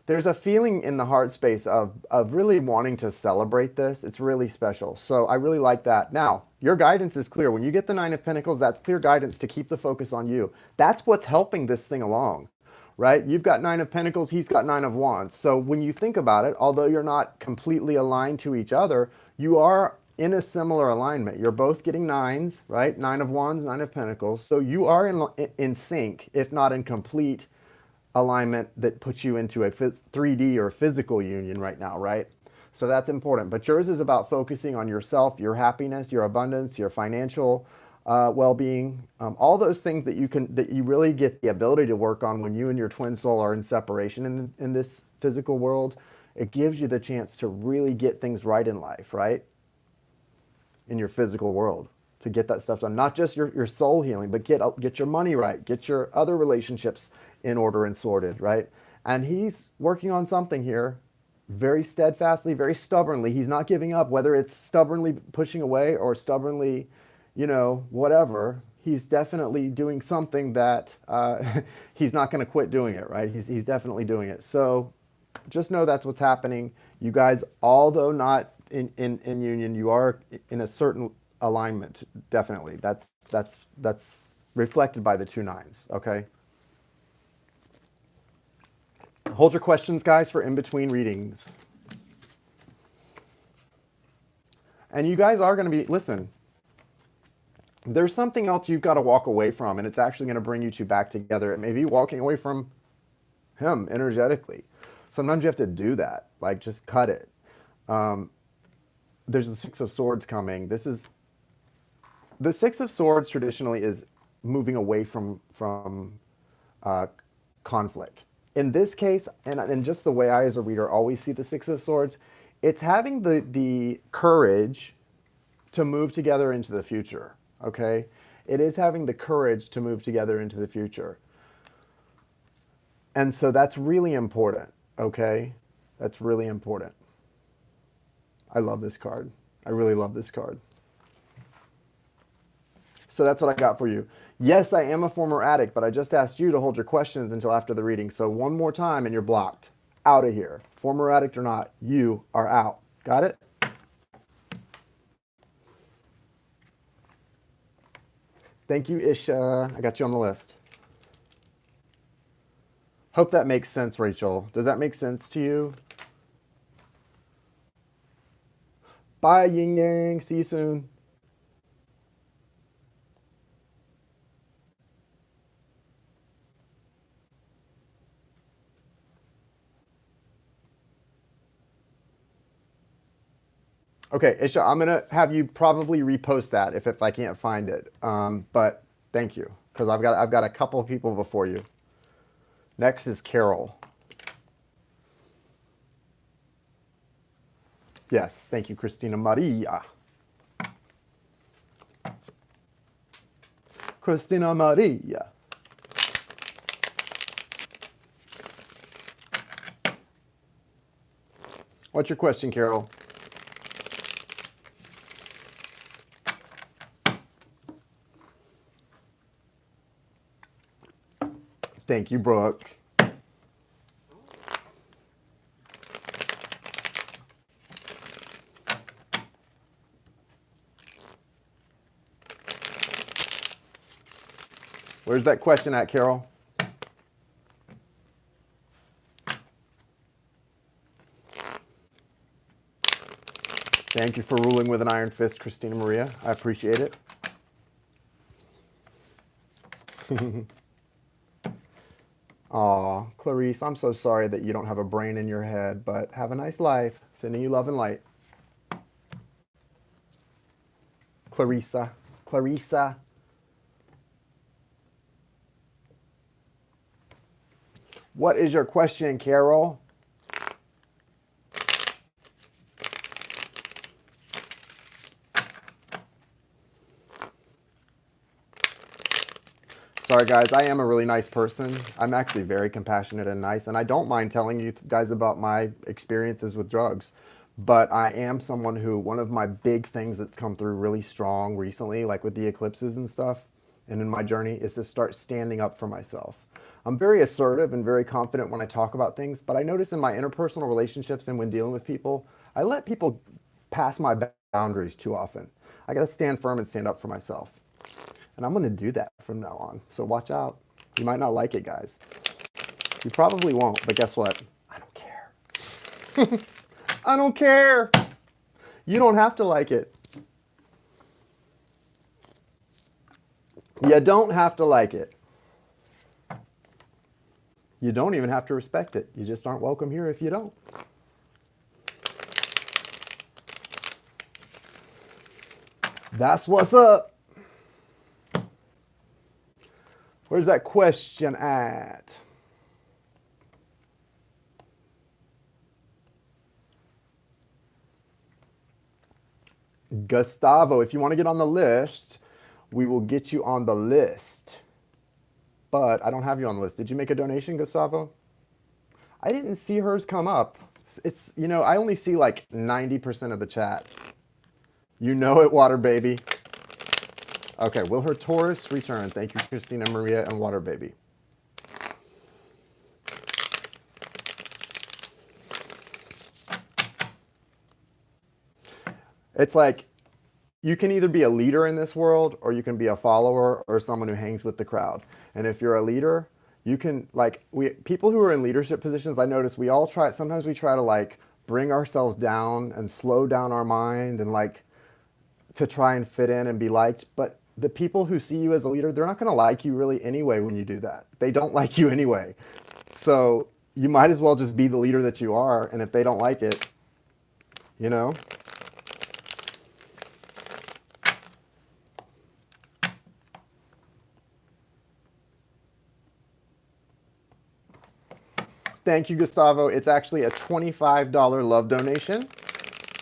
There's a feeling in the heart space of really wanting to celebrate this. It's really special. So I really like that. Now, your guidance is clear. When you get the Nine of Pentacles, that's clear guidance to keep the focus on you. That's what's helping this thing along, right? You've got Nine of Pentacles, he's got Nine of Wands. So when you think about it, although you're not completely aligned to each other, you are in a similar alignment. You're both getting nines, right? Nine of Wands, Nine of Pentacles. So you are in sync, if not in complete alignment that puts you into a 3D or physical union right now, right? So that's important. But yours is about focusing on yourself, your happiness, your abundance, your financial well-being, all those things that you really get the ability to work on when you and your twin soul are in separation in this physical world. It gives you the chance to really get things right in life, right? In your physical world, to get that stuff done. Not just your soul healing, but get your money right, get your other relationships in order and sorted, right? And he's working on something here very steadfastly, very stubbornly. He's not giving up, whether it's stubbornly pushing away or stubbornly, whatever. He's definitely doing something that he's not going to quit doing it, right? He's definitely doing it. So just know that's what's happening. You guys, although not in union, you are in a certain alignment, definitely. That's reflected by the two nines, okay? Hold your questions, guys, for in-between readings. And you guys are going to be, listen, there's something else you've got to walk away from, and it's actually going to bring you two back together. It may be walking away from him energetically. Sometimes you have to do that, like just cut it. There's the Six of Swords coming. The Six of Swords traditionally is moving away from conflict. In this case, and just the way I as a reader always see the Six of Swords, it's having the courage to move together into the future, okay? It is having the courage to move together into the future. And so that's really important, okay? That's really important. I love this card. I really love this card. So that's what I got for you. Yes, I am a former addict, but I just asked you to hold your questions until after the reading. So one more time and you're blocked. Out of here. Former addict or not, you are out. Got it? Thank you, Isha. I got you on the list. Hope that makes sense, Rachel. Does that make sense to you? Bye, Yin Yang. See you soon. Okay, Isha, I'm gonna have you probably repost that if I can't find it. But thank you, because I've got a couple of people before you. Next is Carol. Yes, thank you, Christina Maria. Christina Maria. What's your question, Carol? Thank you, Brooke. Where's that question at, Carol? Thank you for ruling with an iron fist, Christina Maria. I appreciate it. Aw, Clarice, I'm so sorry that you don't have a brain in your head, but have a nice life. Sending you love and light. Clarissa. Clarissa. What is your question, Carol? Sorry, guys, I am a really nice person. I'm actually very compassionate and nice, and I don't mind telling you guys about my experiences with drugs. But I am someone who, one of my big things that's come through really strong recently, like with the eclipses and stuff, and in my journey, is to start standing up for myself. I'm very assertive and very confident when I talk about things, but I notice in my interpersonal relationships and when dealing with people, I let people pass my boundaries too often. I gotta stand firm and stand up for myself. And I'm gonna do that from now on. So watch out. You might not like it, guys. You probably won't, but guess what? I don't care. I don't care. You don't have to like it. You don't have to like it. You don't even have to respect it. You just aren't welcome here if you don't. That's what's up. Where's that question at? Gustavo, if you want to get on the list, we will get you on the list. But I don't have you on the list. Did you make a donation, Gustavo? I didn't see hers come up. It's, you know, I only see like 90% of the chat. You know it, Water Baby. Okay, will her Taurus return? Thank you, Christina Maria and Water Baby. It's like, you can either be a leader in this world or you can be a follower or someone who hangs with the crowd. And if you're a leader, you can, like, people who are in leadership positions, I notice we all try, sometimes we try to like bring ourselves down and slow down our mind and like to try and fit in and be liked. But the people who see you as a leader, they're not going to like you really anyway when you do that. They don't like you anyway. So you might as well just be the leader that you are. And if they don't like it, you know. Thank you, Gustavo. It's actually a $25 love donation.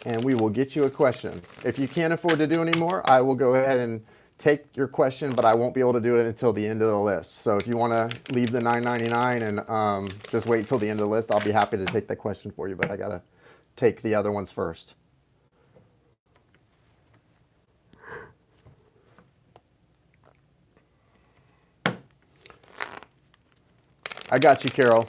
and we will get you a question. If you can't afford to do any more, I will go ahead and take your question, but I won't be able to do it until the end of the list. So if you want to leave the $9.99 and just wait till the end of the list, I'll be happy to take that question for you, but I got to take the other ones first. I got you, Carol.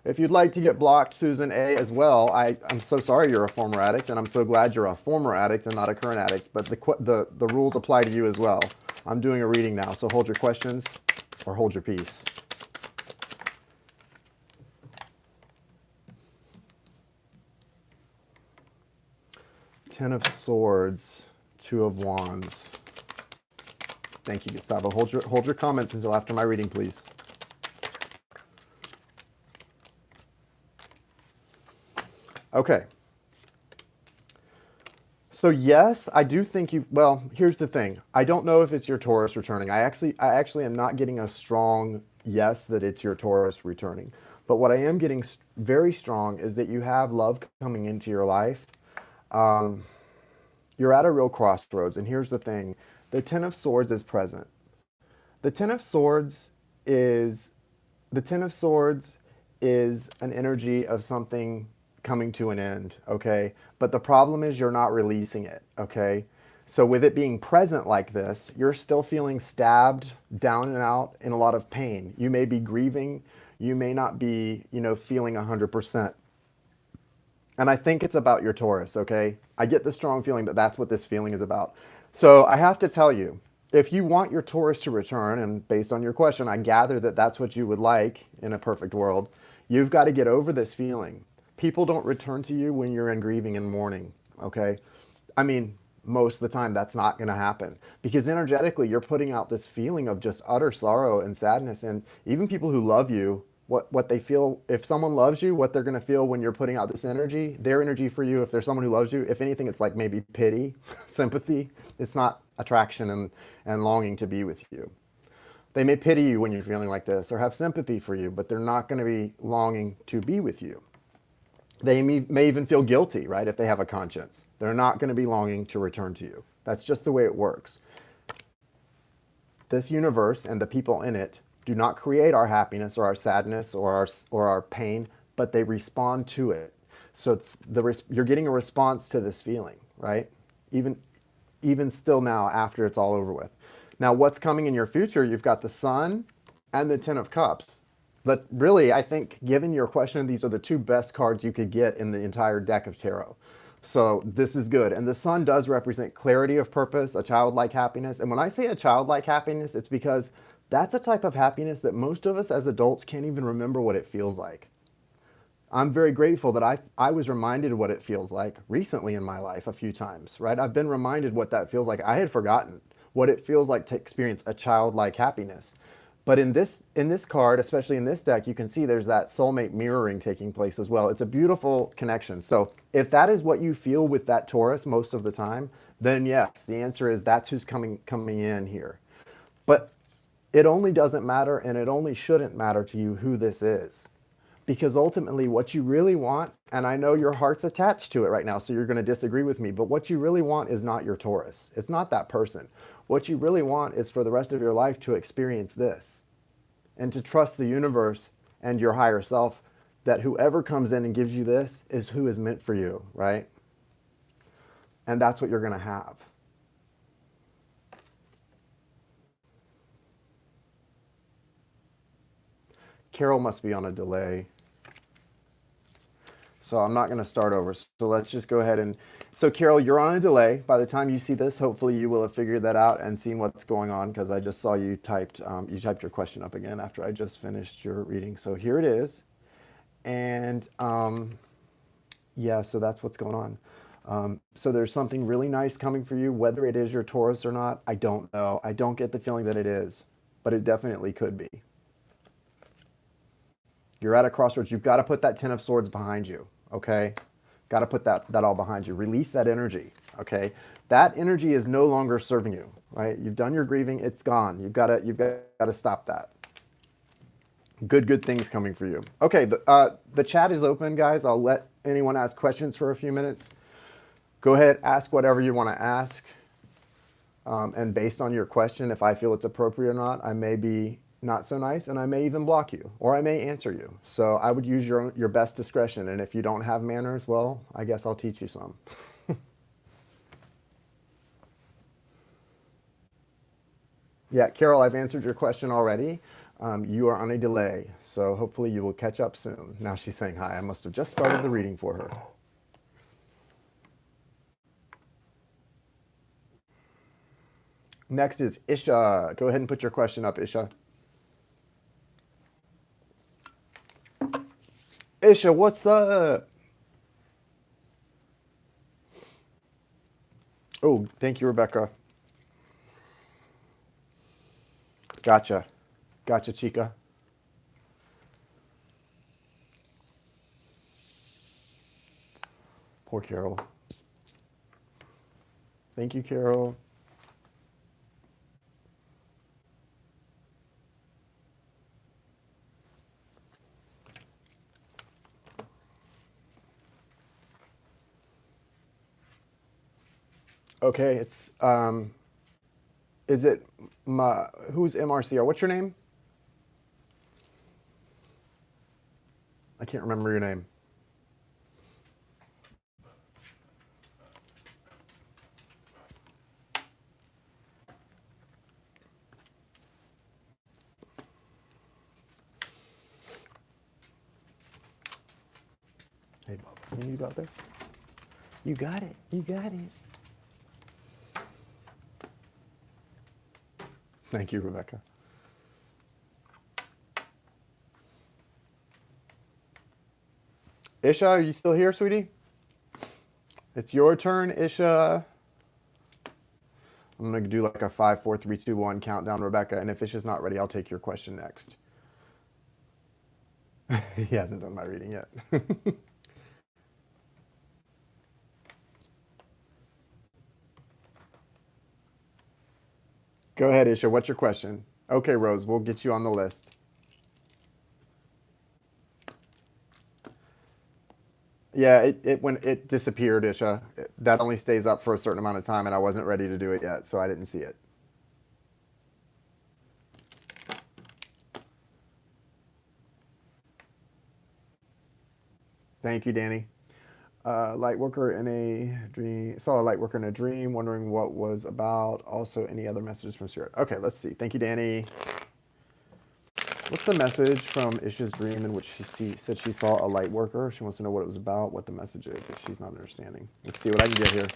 If you'd like to get blocked, Susan A, as well, I'm so sorry you're a former addict, and I'm so glad you're a former addict and not a current addict, but the rules apply to you as well. I'm doing a reading now, so hold your questions or hold your peace. Ten of Swords, Two of Wands. Thank you, Gustavo. Hold your comments until after my reading, please. Okay. So yes, I do think you, well, here's the thing. I don't know if it's your Taurus returning. I actually am not getting a strong yes that it's your Taurus returning. But what I am getting very strong is that you have love coming into your life. You're at a real crossroads. And here's the thing. The Ten of Swords is present. The Ten of Swords is an energy of something coming to an end, okay? But the problem is you're not releasing it, okay? So with it being present like this, you're still feeling stabbed, down and out, in a lot of pain. You may be grieving. You may not be, feeling 100%. And I think it's about your Taurus, okay? I get the strong feeling that that's what this feeling is about. So I have to tell you, if you want your Taurus to return, and based on your question, I gather that that's what you would like in a perfect world, you've got to get over this feeling. People don't return to you when you're in grieving and mourning, okay? I mean, most of the time that's not going to happen because energetically you're putting out this feeling of just utter sorrow and sadness. And even people who love you, what they feel, if someone loves you, what they're going to feel when you're putting out this energy, their energy for you, if there's someone who loves you, if anything, it's like maybe pity, sympathy. It's not attraction and longing to be with you. They may pity you when you're feeling like this or have sympathy for you, but they're not going to be longing to be with you. They may even feel guilty, right, if they have a conscience. They're not going to be longing to return to you. That's just the way it works. This universe and the people in it do not create our happiness or our sadness or our pain, but they respond to it. So you're getting a response to this feeling, right? Even still now after it's all over with. Now, what's coming in your future? You've got the Sun and the Ten of Cups. But really, I think, given your question, these are the two best cards you could get in the entire deck of tarot. So this is good. And the Sun does represent clarity of purpose, a childlike happiness. And when I say a childlike happiness, it's because that's a type of happiness that most of us as adults can't even remember what it feels like. I'm very grateful that I was reminded what it feels like recently in my life a few times, right? I've been reminded what that feels like. I had forgotten what it feels like to experience a childlike happiness. But in this card, especially in this deck, you can see there's that soulmate mirroring taking place as well. It's a beautiful connection. So if that is what you feel with that Taurus most of the time, then yes, the answer is that's who's coming in here. But it only doesn't matter, and it only shouldn't matter to you who this is. Because ultimately what you really want, and I know your heart's attached to it right now, so you're going to disagree with me, but what you really want is not your Taurus. It's not that person. What you really want is for the rest of your life to experience this and to trust the universe and your higher self that whoever comes in and gives you this is who is meant for you, right? And that's what you're going to have. Carol must be on a delay. So I'm not going to start over. So let's just go ahead and... So Carol, you're on a delay. By the time you see this, hopefully you will have figured that out and seen what's going on, because I just saw you typed your question up again after I just finished your reading. So here it is. And yeah, so that's what's going on. So there's something really nice coming for you, whether it is your Taurus or not. I don't know. I don't get the feeling that it is, but it definitely could be. You're at a crossroads. You've got to put that Ten of Swords behind you, okay? Got to put that all behind you. Release that energy, okay? That energy is no longer serving you, right? You've done your grieving. It's gone. You've got to stop that. Good things coming for you. Okay, the chat is open, guys. I'll let anyone ask questions for a few minutes. Go ahead, ask whatever you want to ask. And based on your question, if I feel it's appropriate or not, I may be not so nice, and I may even block you, or I may answer you. So I would use your best discretion. And if you don't have manners, well, I guess I'll teach you some. Yeah, Carol, I've answered your question already. You are on a delay, so hopefully you will catch up soon. Now she's saying hi. I must have just started the reading for her. Next is Isha. Go ahead and put your question up, Isha. Isha, what's up? Oh, thank you, Rebecca. Gotcha. Gotcha, Chica. Poor Carol. Thank you, Carol. Okay, is it, who's MRCR? What's your name? I can't remember your name. Hey, Bob, can you go out there? You got it. You got it. Thank you, Rebecca. Isha, are you still here, sweetie? It's your turn, Isha. I'm going to do like a 5, 4, 3, 2, 1 countdown, Rebecca. And if Isha's not ready, I'll take your question next. He hasn't done my reading yet. Go ahead, Isha. What's your question? Okay, Rose, we'll get you on the list. Yeah, when it disappeared, Isha. That only stays up for a certain amount of time, and I wasn't ready to do it yet, so I didn't see it. Thank you, Danny. Light worker in a dream. Saw a light worker in a dream, wondering what was about. Also, any other messages from Spirit? Okay, let's see. Thank you, Danny. What's the message from Isha's dream in which said she saw a light worker? She wants to know what it was about, what the message is that she's not understanding. Let's see what I can get here.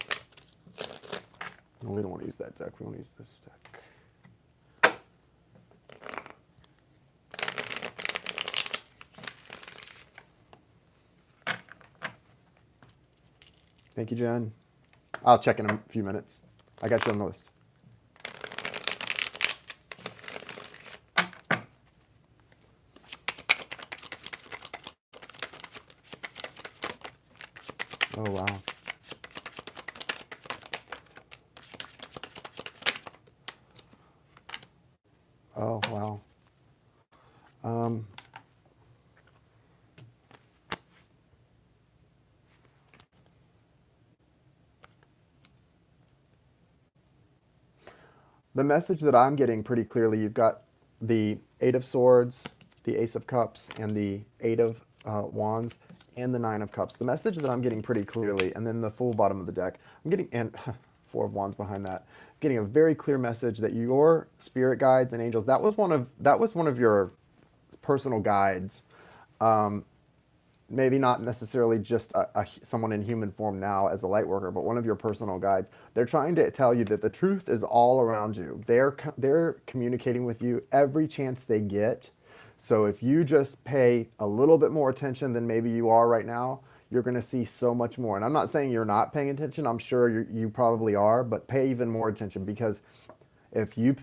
No, we don't want to use that deck. We want to use this deck. Thank you, Jen. I'll check in a few minutes. I got you on the list. Oh, wow. Oh, wow. The message that I'm getting pretty clearly, you've got the Eight of Swords, the Ace of Cups, and the Eight of Wands, and the Nine of Cups. The message that I'm getting pretty clearly, and then the full bottom of the deck, I'm getting, and Four of Wands behind that, getting a very clear message that your spirit guides and angels, that was one of your personal guides. Maybe not necessarily just someone in human form now as a light worker, but one of your personal guides. They're trying to tell you that the truth is all around you. They're communicating with you every chance they get. So if you just pay a little bit more attention than maybe you are right now, you're going to see so much more. And I'm not saying you're not paying attention. I'm sure you probably are, but pay even more attention, because if you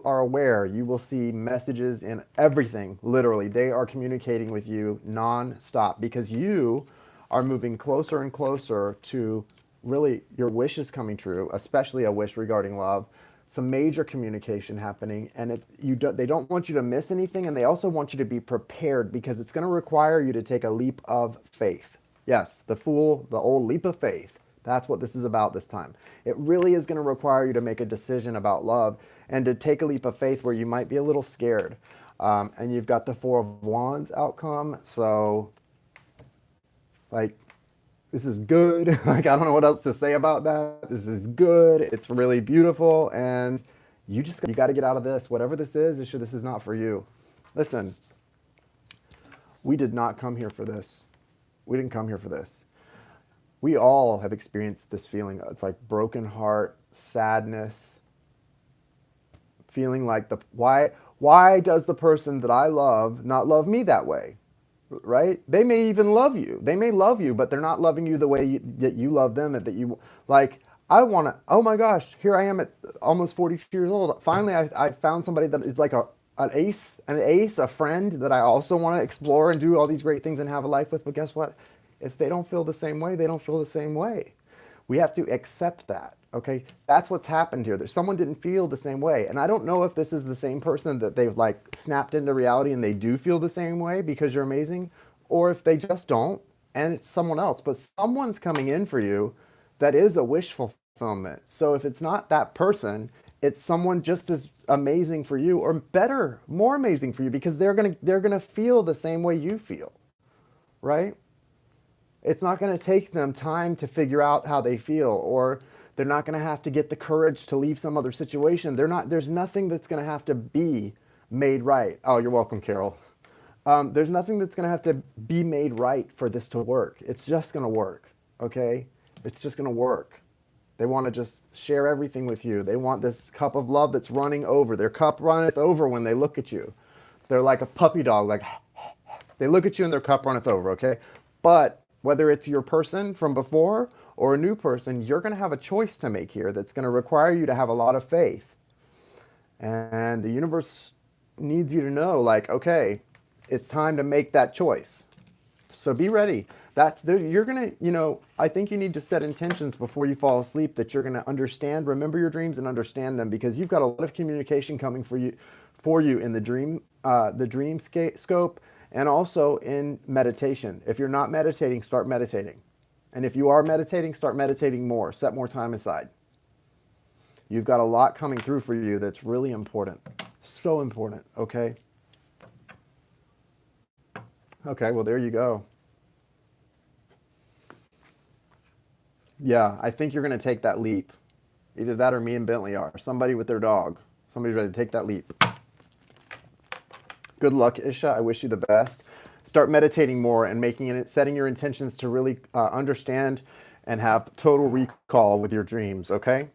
are aware, you will see messages in everything. Literally, they are communicating with you non-stop, because you are moving closer and closer to really your wish is coming true, especially a wish regarding love. some major communication happening, and they don't want you to miss anything, and they also want you to be prepared because it's going to require you to take a leap of faith. Yes, the old leap of faith. That's what this is about this time. It really is going to require you to make a decision about love and to take a leap of faith where you might be a little scared. And you've got the Four of Wands outcome, so like, this is good. Like, I don't know what else to say about that. This is good. It's really beautiful. And you got to get out of this. Whatever this is not for you. Listen, we did not come here for this. We didn't come here for this. We all have experienced this feeling. It's like broken heart, sadness, feeling like why does the person that I love not love me that way? Right? They may even love you. They may love you, but they're not loving you the way that you love them, and that you like. Oh my gosh, here I am at almost 42 years old. Finally, I found somebody that is like an ace, a friend that I also want to explore and do all these great things and have a life with. But guess what? If they don't feel the same way, they don't feel the same way. We have to accept that. Okay, that's what's happened here. Someone didn't feel the same way, and I don't know if this is the same person that they've like snapped into reality and they do feel the same way because you're amazing, or if they just don't and it's someone else. But someone's coming in for you that is a wish fulfillment. So if it's not that person, it's someone just as amazing for you, or better, more amazing for you, because they're gonna feel the same way you feel, right? It's not going to take them time to figure out how they feel, or they're not going to have to get the courage to leave some other situation. There's nothing that's going to have to be made right. Oh, you're welcome, Carol. There's nothing that's going to have to be made right for this to work. It's just going to work, okay? It's just going to work. They want to just share everything with you. They want this cup of love that's running over. Their cup runneth over when they look at you. They're like a puppy dog, like they look at you and their cup runneth over, okay? But whether it's your person from before or a new person, you're going to have a choice to make here that's going to require you to have a lot of faith. And the universe needs you to know, like, okay, it's time to make that choice. So be ready. You're going to, I think you need to set intentions before you fall asleep that you're going to remember your dreams and understand them, because you've got a lot of communication coming for you in the dream scope. And also in meditation. If you're not meditating, start meditating. And if you are meditating, start meditating more. Set more time aside. You've got a lot coming through for you that's really important. So important, okay? Okay, well, there you go. Yeah, I think you're going to take that leap. Either that or me and Bentley are. Somebody with their dog. Somebody's ready to take that leap. Good luck, Isha. I wish you the best. Start meditating more and setting your intentions to really understand and have total recall with your dreams, okay?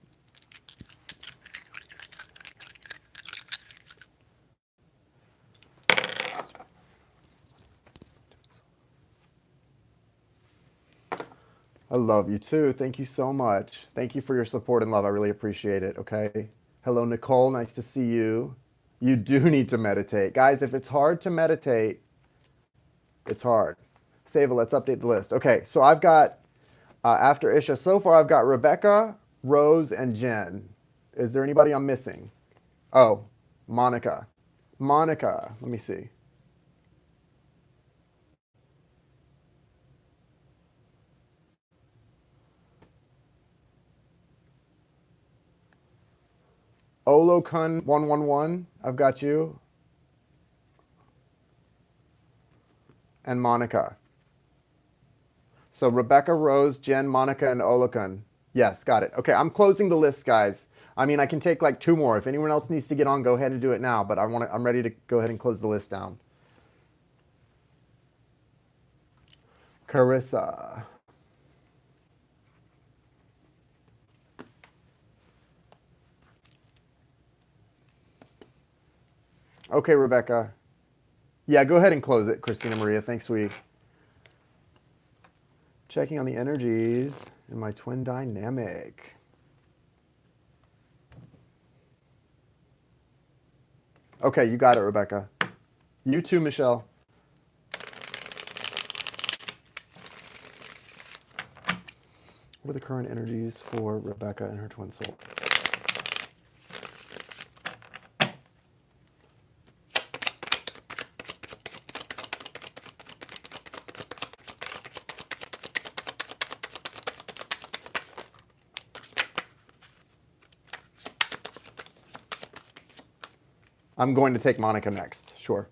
I love you too. Thank you so much. Thank you for your support and love. I really appreciate it, okay? Hello, Nicole. Nice to see you. You do need to meditate. Guys, if it's hard to meditate, it's hard. Seva, let's update the list. Okay, so I've got, after Isha, so far I've got Rebecca, Rose, and Jen. Is there anybody I'm missing? Oh, Monica. Monica, let me see. Olokun 111, I've got you. And Monica. So Rebecca, Rose, Jen, Monica, and Olokun. Yes, got it. Okay, I'm closing the list, guys. I mean, I can take like 2 more. If anyone else needs to get on, go ahead and do it now. But I'm ready to go ahead and close the list down. Carissa. Okay, Rebecca. Yeah, go ahead and close it, Christina Maria. Thanks, sweetie. Checking on the energies in my twin dynamic. Okay, you got it, Rebecca. You too, Michelle. What are the current energies for Rebecca and her twin soul? I'm going to take Monica next. Sure.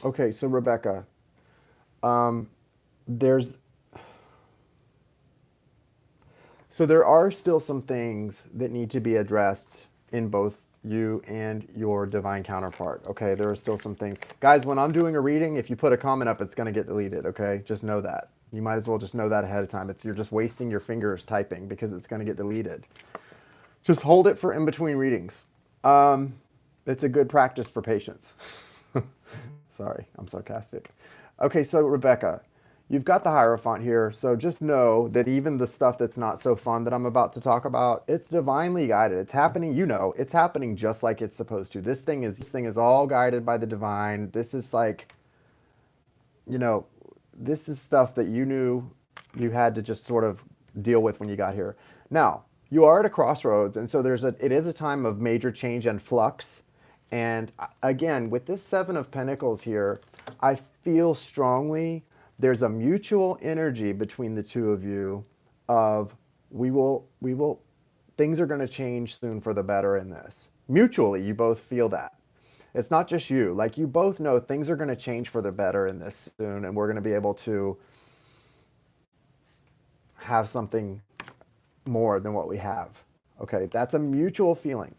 Okay, so Rebecca, there's so there are still some things that need to be addressed in both you and your divine counterpart. Okay, there are still some things. Guys, when I'm doing a reading, if you put a comment up, it's going to get deleted. Okay, just know that. You might as well just know that ahead of time. You're just wasting your fingers typing because it's going to get deleted. Just hold it for in between readings. It's a good practice for patience. Sorry, I'm sarcastic. Okay, so Rebecca, you've got the Hierophant here, so just know that even the stuff that's not so fun that I'm about to talk about, it's divinely guided. It's happening, it's happening just like it's supposed to. This thing is all guided by the divine. This is like, you know, this is stuff that you knew you had to just sort of deal with when you got here. Now, you are at a crossroads, and so it is a time of major change and flux. And again, with this Seven of Pentacles here, I feel strongly there's a mutual energy between the two of you of things are going to change soon for the better in this. Mutually, you both feel that. It's not just you. Like, you both know things are going to change for the better in this soon, and we're going to be able to have something more than what we have. Okay, that's a mutual feeling.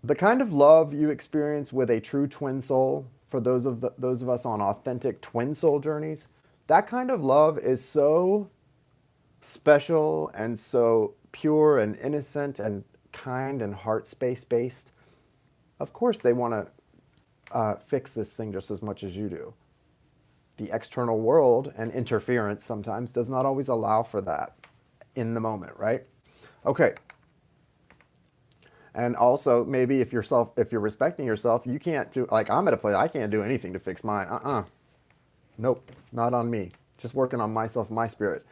The kind of love you experience with a true twin soul, for those of us on authentic twin soul journeys, that kind of love is so special and so pure and innocent and kind and heart space based. Of course, they want to fix this thing just as much as you do. The external world and interference sometimes does not always allow for that in the moment, right? Okay. And also, maybe if you're respecting yourself, you can't do, like, I'm at a place, I can't do anything to fix mine. Nope, not on me. Just working on myself, my spirit.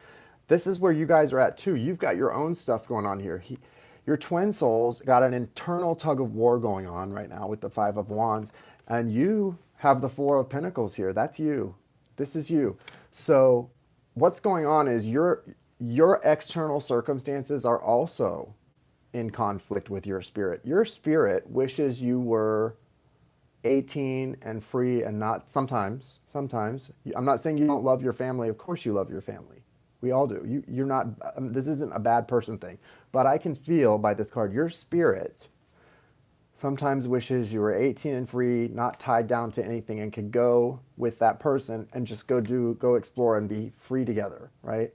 This is where you guys are at too. You've got your own stuff going on here. Your twin souls got an internal tug of war going on right now with the Five of Wands, and you have the Four of Pentacles here. That's you. This is you. So what's going on is your external circumstances are also in conflict with your spirit. Your spirit wishes you were 18 and free and not sometimes. I'm not saying you don't love your family. Of course you love your family. We all do. You're not, this isn't a bad person thing. But I can feel by this card, your spirit sometimes wishes you were 18 and free, not tied down to anything, and could go with that person and just go explore and be free together, right?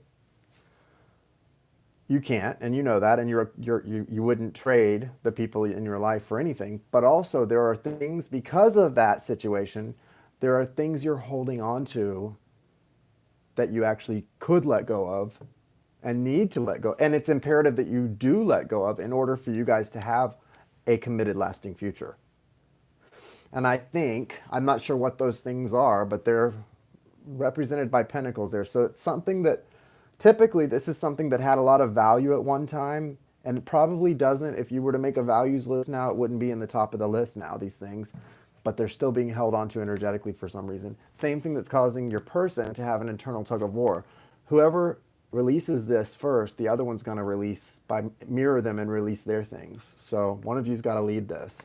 You can't, and you know that, and you wouldn't trade the people in your life for anything. But also there are things, because of that situation, there are things you're holding on to that you actually could let go of and need to let go. And it's imperative that you do let go of in order for you guys to have a committed, lasting future. And I think, I'm not sure what those things are, but they're represented by pentacles there. So it's something that, typically, this is something that had a lot of value at one time, and it probably doesn't. If you were to make a values list now, it wouldn't be in the top of the list now, these things. But they're still being held onto energetically for some reason. Same thing that's causing your person to have an internal tug of war. Whoever releases this first, the other one's going to mirror them and release their things. So one of you's got to lead this.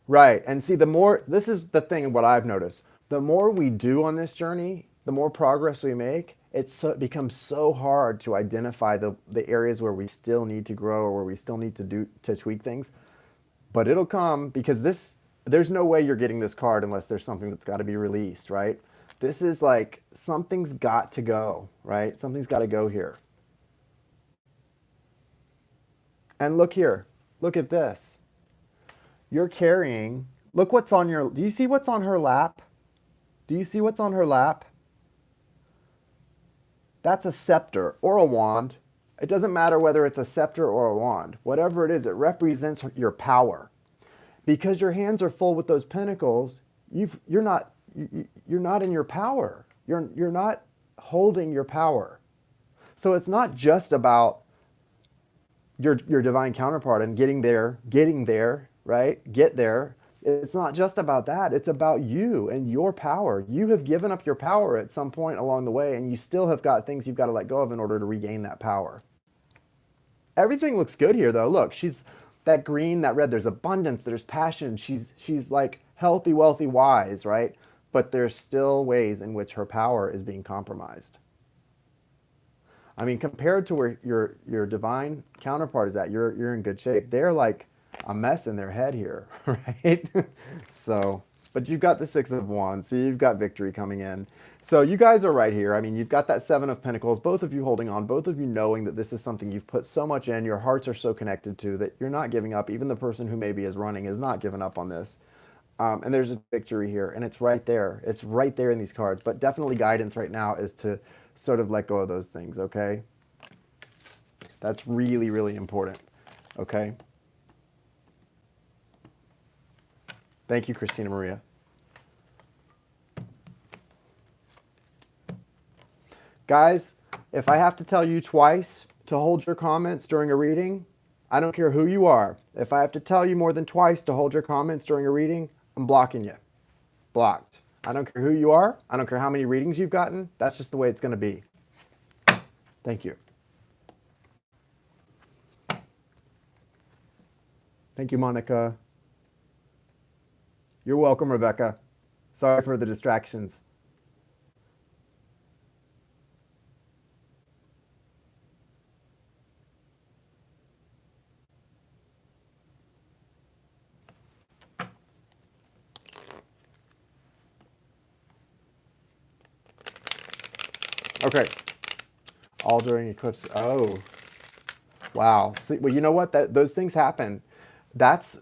Right, and see, this is the thing, what I've noticed. The more we do on this journey, the more progress we make, it becomes so hard to identify the areas where we still need to grow or where we still need to tweak things. But it'll come, because there's no way you're getting this card unless there's something that's got to be released, right? This is like, something's got to go, right? Something's got to go here. And look here. Look at this. You're carrying, look what's on do you see what's on her lap? Do you see what's on her lap? That's a scepter or a wand. It doesn't matter whether it's a scepter or a wand. Whatever it is, it represents your power. because your hands are full with those pentacles, you're not in your power. You're not holding your power. So it's not just about your divine counterpart and getting there, right? Get there. It's not just about that. It's about you and your power. You have given up your power at some point along the way, and you still have got things you've got to let go of in order to regain that power. Everything looks good here, though. Look, she's that green, that red. There's abundance. There's passion. She's like healthy, wealthy, wise, right? But there's still ways in which her power is being compromised. I mean, compared to where your divine counterpart is at, you're in good shape. They're like a mess in their head here, right? So, but you've got the Six of Wands, so you've got victory coming in. So you guys are right here. I mean, you've got that Seven of Pentacles, both of you holding on, both of you knowing that this is something you've put so much in, your hearts are so connected to, that you're not giving up. Even the person who maybe is running is not giving up on this. And there's a victory here, and it's right there. It's right there in these cards. But definitely guidance right now is to sort of let go of those things, okay? That's really, really important, okay? Thank you, Christina Maria. Guys, if I have to tell you twice to hold your comments during a reading, I don't care who you are. If I have to tell you more than twice to hold your comments during a reading, I'm blocking you. Blocked. I don't care who you are. I don't care how many readings you've gotten. That's just the way it's going to be. Thank you. Thank you, Monica. You're welcome, Rebecca. Sorry for the distractions. Okay. All during eclipse. Oh, wow. See, well, you know what? Those things happen. That's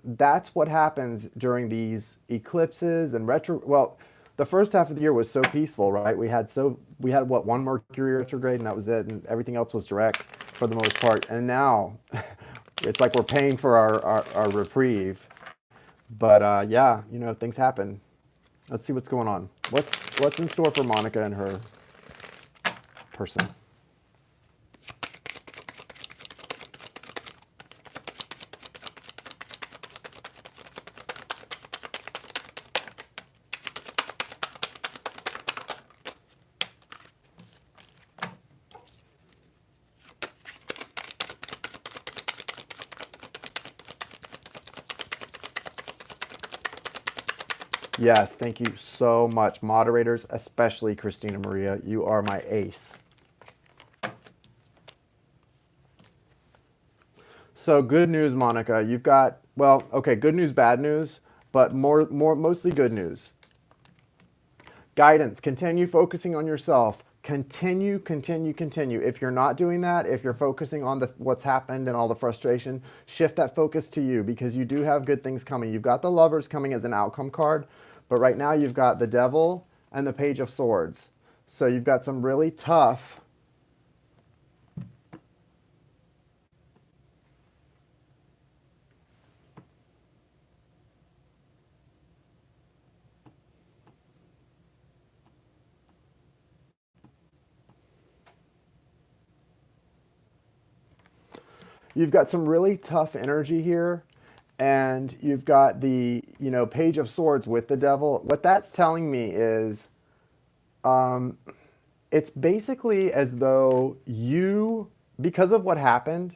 what happens during these eclipses and retro. Well, the first half of the year was so peaceful, right? We had what, one Mercury retrograde, and that was it, and everything else was direct for the most part. And now it's like we're paying for our reprieve. But yeah, you know, things happen. Let's see what's going on. What's in store for Monica and her person? Yes, thank you so much. Moderators, especially Christina Maria, you are my ace. So good news, Monica. You've got, well, okay, good news, bad news, but mostly good news. Guidance, continue focusing on yourself. Continue. If you're not doing that, if you're focusing on what's happened and all the frustration, shift that focus to you, because you do have good things coming. You've got the Lovers coming as an outcome card, but right now you've got the Devil and the Page of Swords. So you've got some really tough energy here, and you've got the, you know, Page of Swords with the Devil. What that's telling me is it's basically as though you, because of what happened,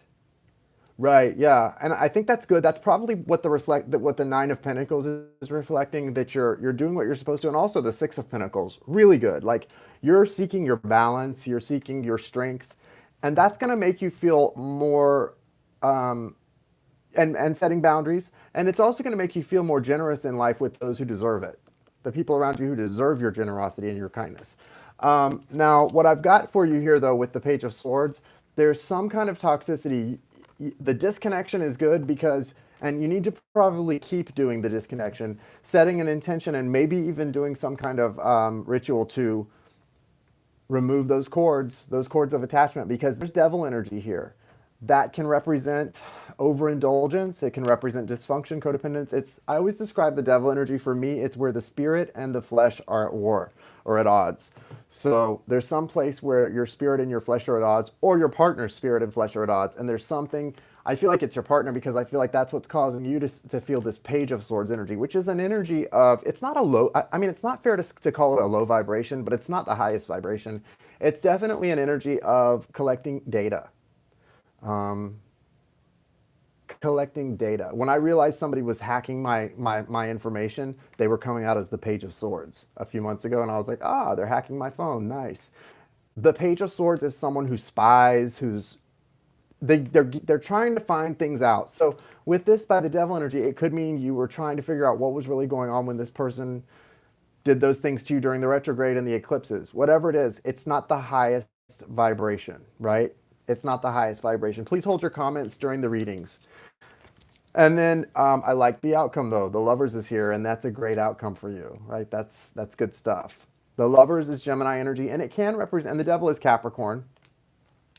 right? Yeah, and I think that's good. That's probably what the Nine of Pentacles is reflecting, that you're doing what you're supposed to, and also the Six of Pentacles, really good. Like, you're seeking your balance, you're seeking your strength, and that's going to make you feel more and setting boundaries, and it's also going to make you feel more generous in life with those who deserve it, the people around you who deserve your generosity and your kindness. Now, what I've got for you here, though, with the Page of Swords, there's some kind of toxicity. The disconnection is good because, and you need to probably keep doing the disconnection, setting an intention, and maybe even doing some kind of ritual to remove those cords of attachment, because there's devil energy here. That can represent overindulgence. It can represent dysfunction, codependence. I always describe the devil energy, for me, it's where the spirit and the flesh are at war or at odds. So there's some place where your spirit and your flesh are at odds, or your partner's spirit and flesh are at odds. And there's something, I feel like it's your partner, because I feel like that's what's causing you to feel this Page of Swords energy, which is an energy of, it's not a low, I mean, it's not fair to call it a low vibration, but it's not the highest vibration. It's definitely an energy of collecting data. Um, Collecting data. When I realized somebody was hacking my information, they were coming out as the Page of Swords a few months ago, and I was like, ah, they're hacking my phone. Nice. The Page of Swords is someone who spies, they're trying to find things out. So with this by the devil energy, it could mean you were trying to figure out what was really going on when this person did those things to you during the retrograde and the eclipses. Whatever it is, it's not the highest vibration, right? It's not the highest vibration. Please hold your comments during the readings. And then I like the outcome though. The Lovers is here, and that's a great outcome for you, right? That's good stuff. The Lovers is Gemini energy, and it can represent, and the devil is Capricorn.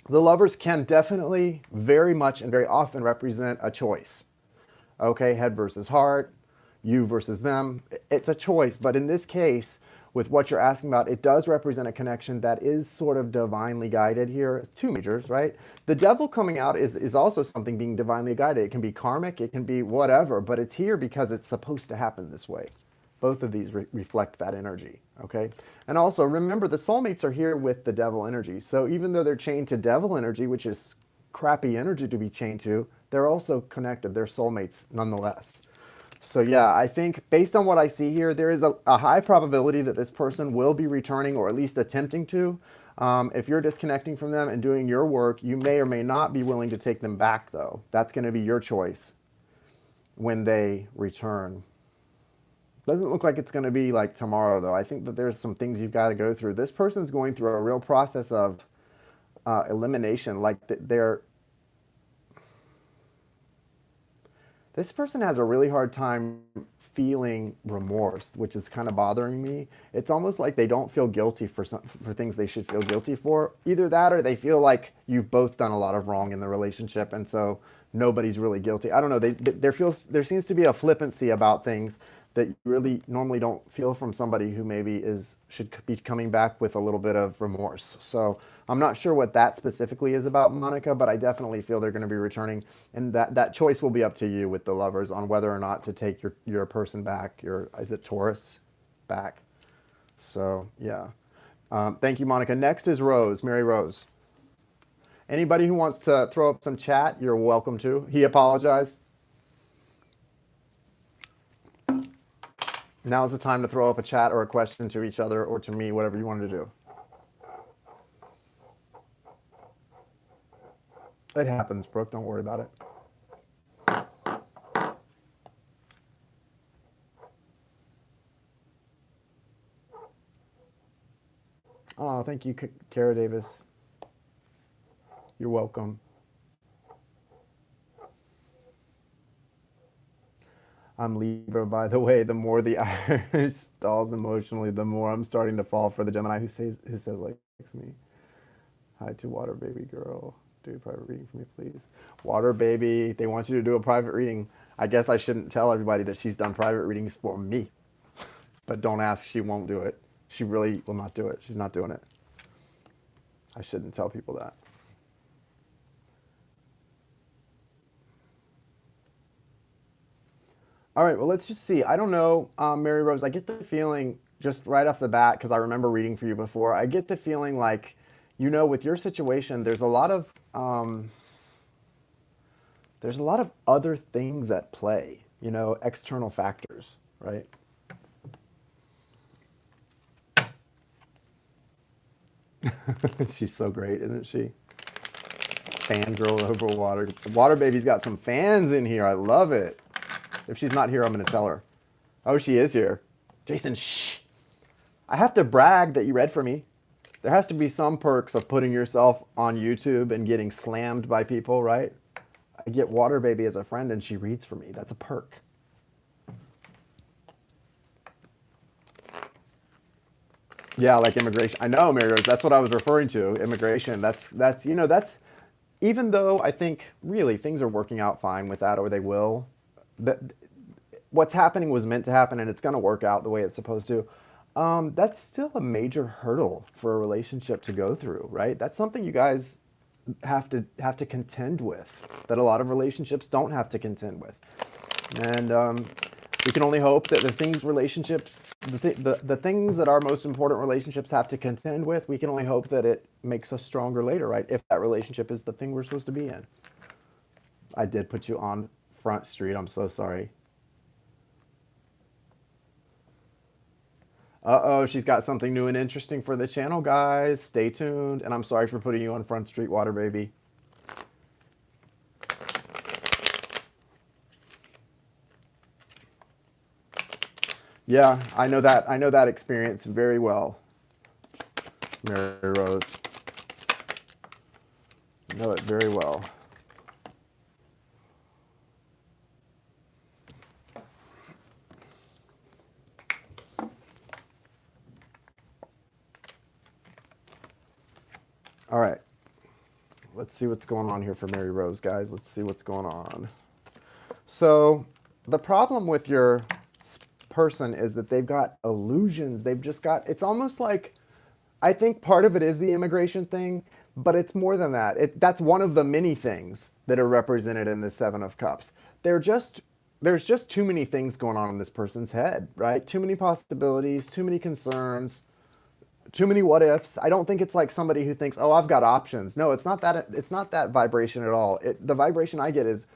The Lovers can definitely, very much and very often represent a choice. Okay, head versus heart, you versus them. It's a choice, but in this case, with what you're asking about, it does represent a connection that is sort of divinely guided here. Two majors, right? The devil coming out is also something being divinely guided. It can be karmic, it can be whatever, but it's here because it's supposed to happen this way. Both of these reflect that energy, okay? And also, remember, the soulmates are here with the devil energy. So even though they're chained to devil energy, which is crappy energy to be chained to, they're also connected. They're soulmates nonetheless. So yeah, I think based on what I see here, there is a high probability that this person will be returning, or at least attempting to. If you're disconnecting from them and doing your work, you may or may not be willing to take them back, though. That's going to be your choice when they return. Doesn't look like it's going to be like tomorrow, though. I think that there's some things you've got to go through. This person's going through a real process of elimination. Like this person has a really hard time feeling remorse, which is kind of bothering me. It's almost like they don't feel guilty for things they should feel guilty for. Either that, or they feel like you've both done a lot of wrong in the relationship, and so nobody's really guilty. I don't know. There seems to be a flippancy about things that you really normally don't feel from somebody who maybe should be coming back with a little bit of remorse. So I'm not sure what that specifically is about, Monica, but I definitely feel they're going to be returning, and that choice will be up to you with the Lovers on whether or not to take your person back. Is it Taurus back? So yeah. Thank you, Monica. Next is Rose, Mary Rose. Anybody who wants to throw up some chat, you're welcome to. He apologized. Now is the time to throw up a chat or a question to each other or to me, whatever you wanted to do. It happens, Brooke. Don't worry about it. Oh, thank you, Kara Davis. You're welcome. I'm Libra, by the way. The more the Irish stalls emotionally, the more I'm starting to fall for the Gemini who says likes me. Hi to Water Baby Girl. Do a private reading for me, please. Water Baby, they want you to do a private reading. I guess I shouldn't tell everybody that she's done private readings for me. But don't ask, she won't do it. She really will not do it. She's not doing it. I shouldn't tell people that. All right, well, let's just see. I don't know, Mary Rose, I get the feeling just right off the bat, because I remember reading for you before, I get the feeling like, with your situation, there's a lot of other things at play, external factors, right? She's so great, isn't she? Fangirl over water. Water Baby's got some fans in here. I love it. If she's not here, I'm going to tell her. Oh, she is here. Jason, shh. I have to brag that you read for me. There has to be some perks of putting yourself on YouTube and getting slammed by people, right? I get Water Baby as a friend and she reads for me. That's a perk. Yeah, like immigration. I know, Mary Rose. That's what I was referring to. Immigration. That's even though I think really things are working out fine with that, or they will, that what's happening was meant to happen and it's going to work out the way it's supposed to. That's still a major hurdle for a relationship to go through, right? That's something you guys have to contend with, that a lot of relationships don't have to contend with. And we can only hope that the things relationships, the things that our most important relationships have to contend with, we can only hope that it makes us stronger later, right? If that relationship is the thing we're supposed to be in. I did put you on Front Street. I'm so sorry. Uh-oh, she's got something new and interesting for the channel, guys. Stay tuned. And I'm sorry for putting you on Front Street, Water Baby. Yeah, I know that. I know that experience very well, Mary Rose. I know it very well. All right. Let's see what's going on here for Mary Rose, guys. Let's see what's going on. So the problem with your person is that they've got illusions. They've just got, it's almost like, I think part of it is the immigration thing, but it's more than that. That's one of the many things that are represented in the Seven of Cups. There's just too many things going on in this person's head, right? Too many possibilities, too many concerns, too many what ifs. I don't think it's like somebody who thinks, "Oh, I've got options." No, it's not that. It's not that vibration at all. The vibration I get is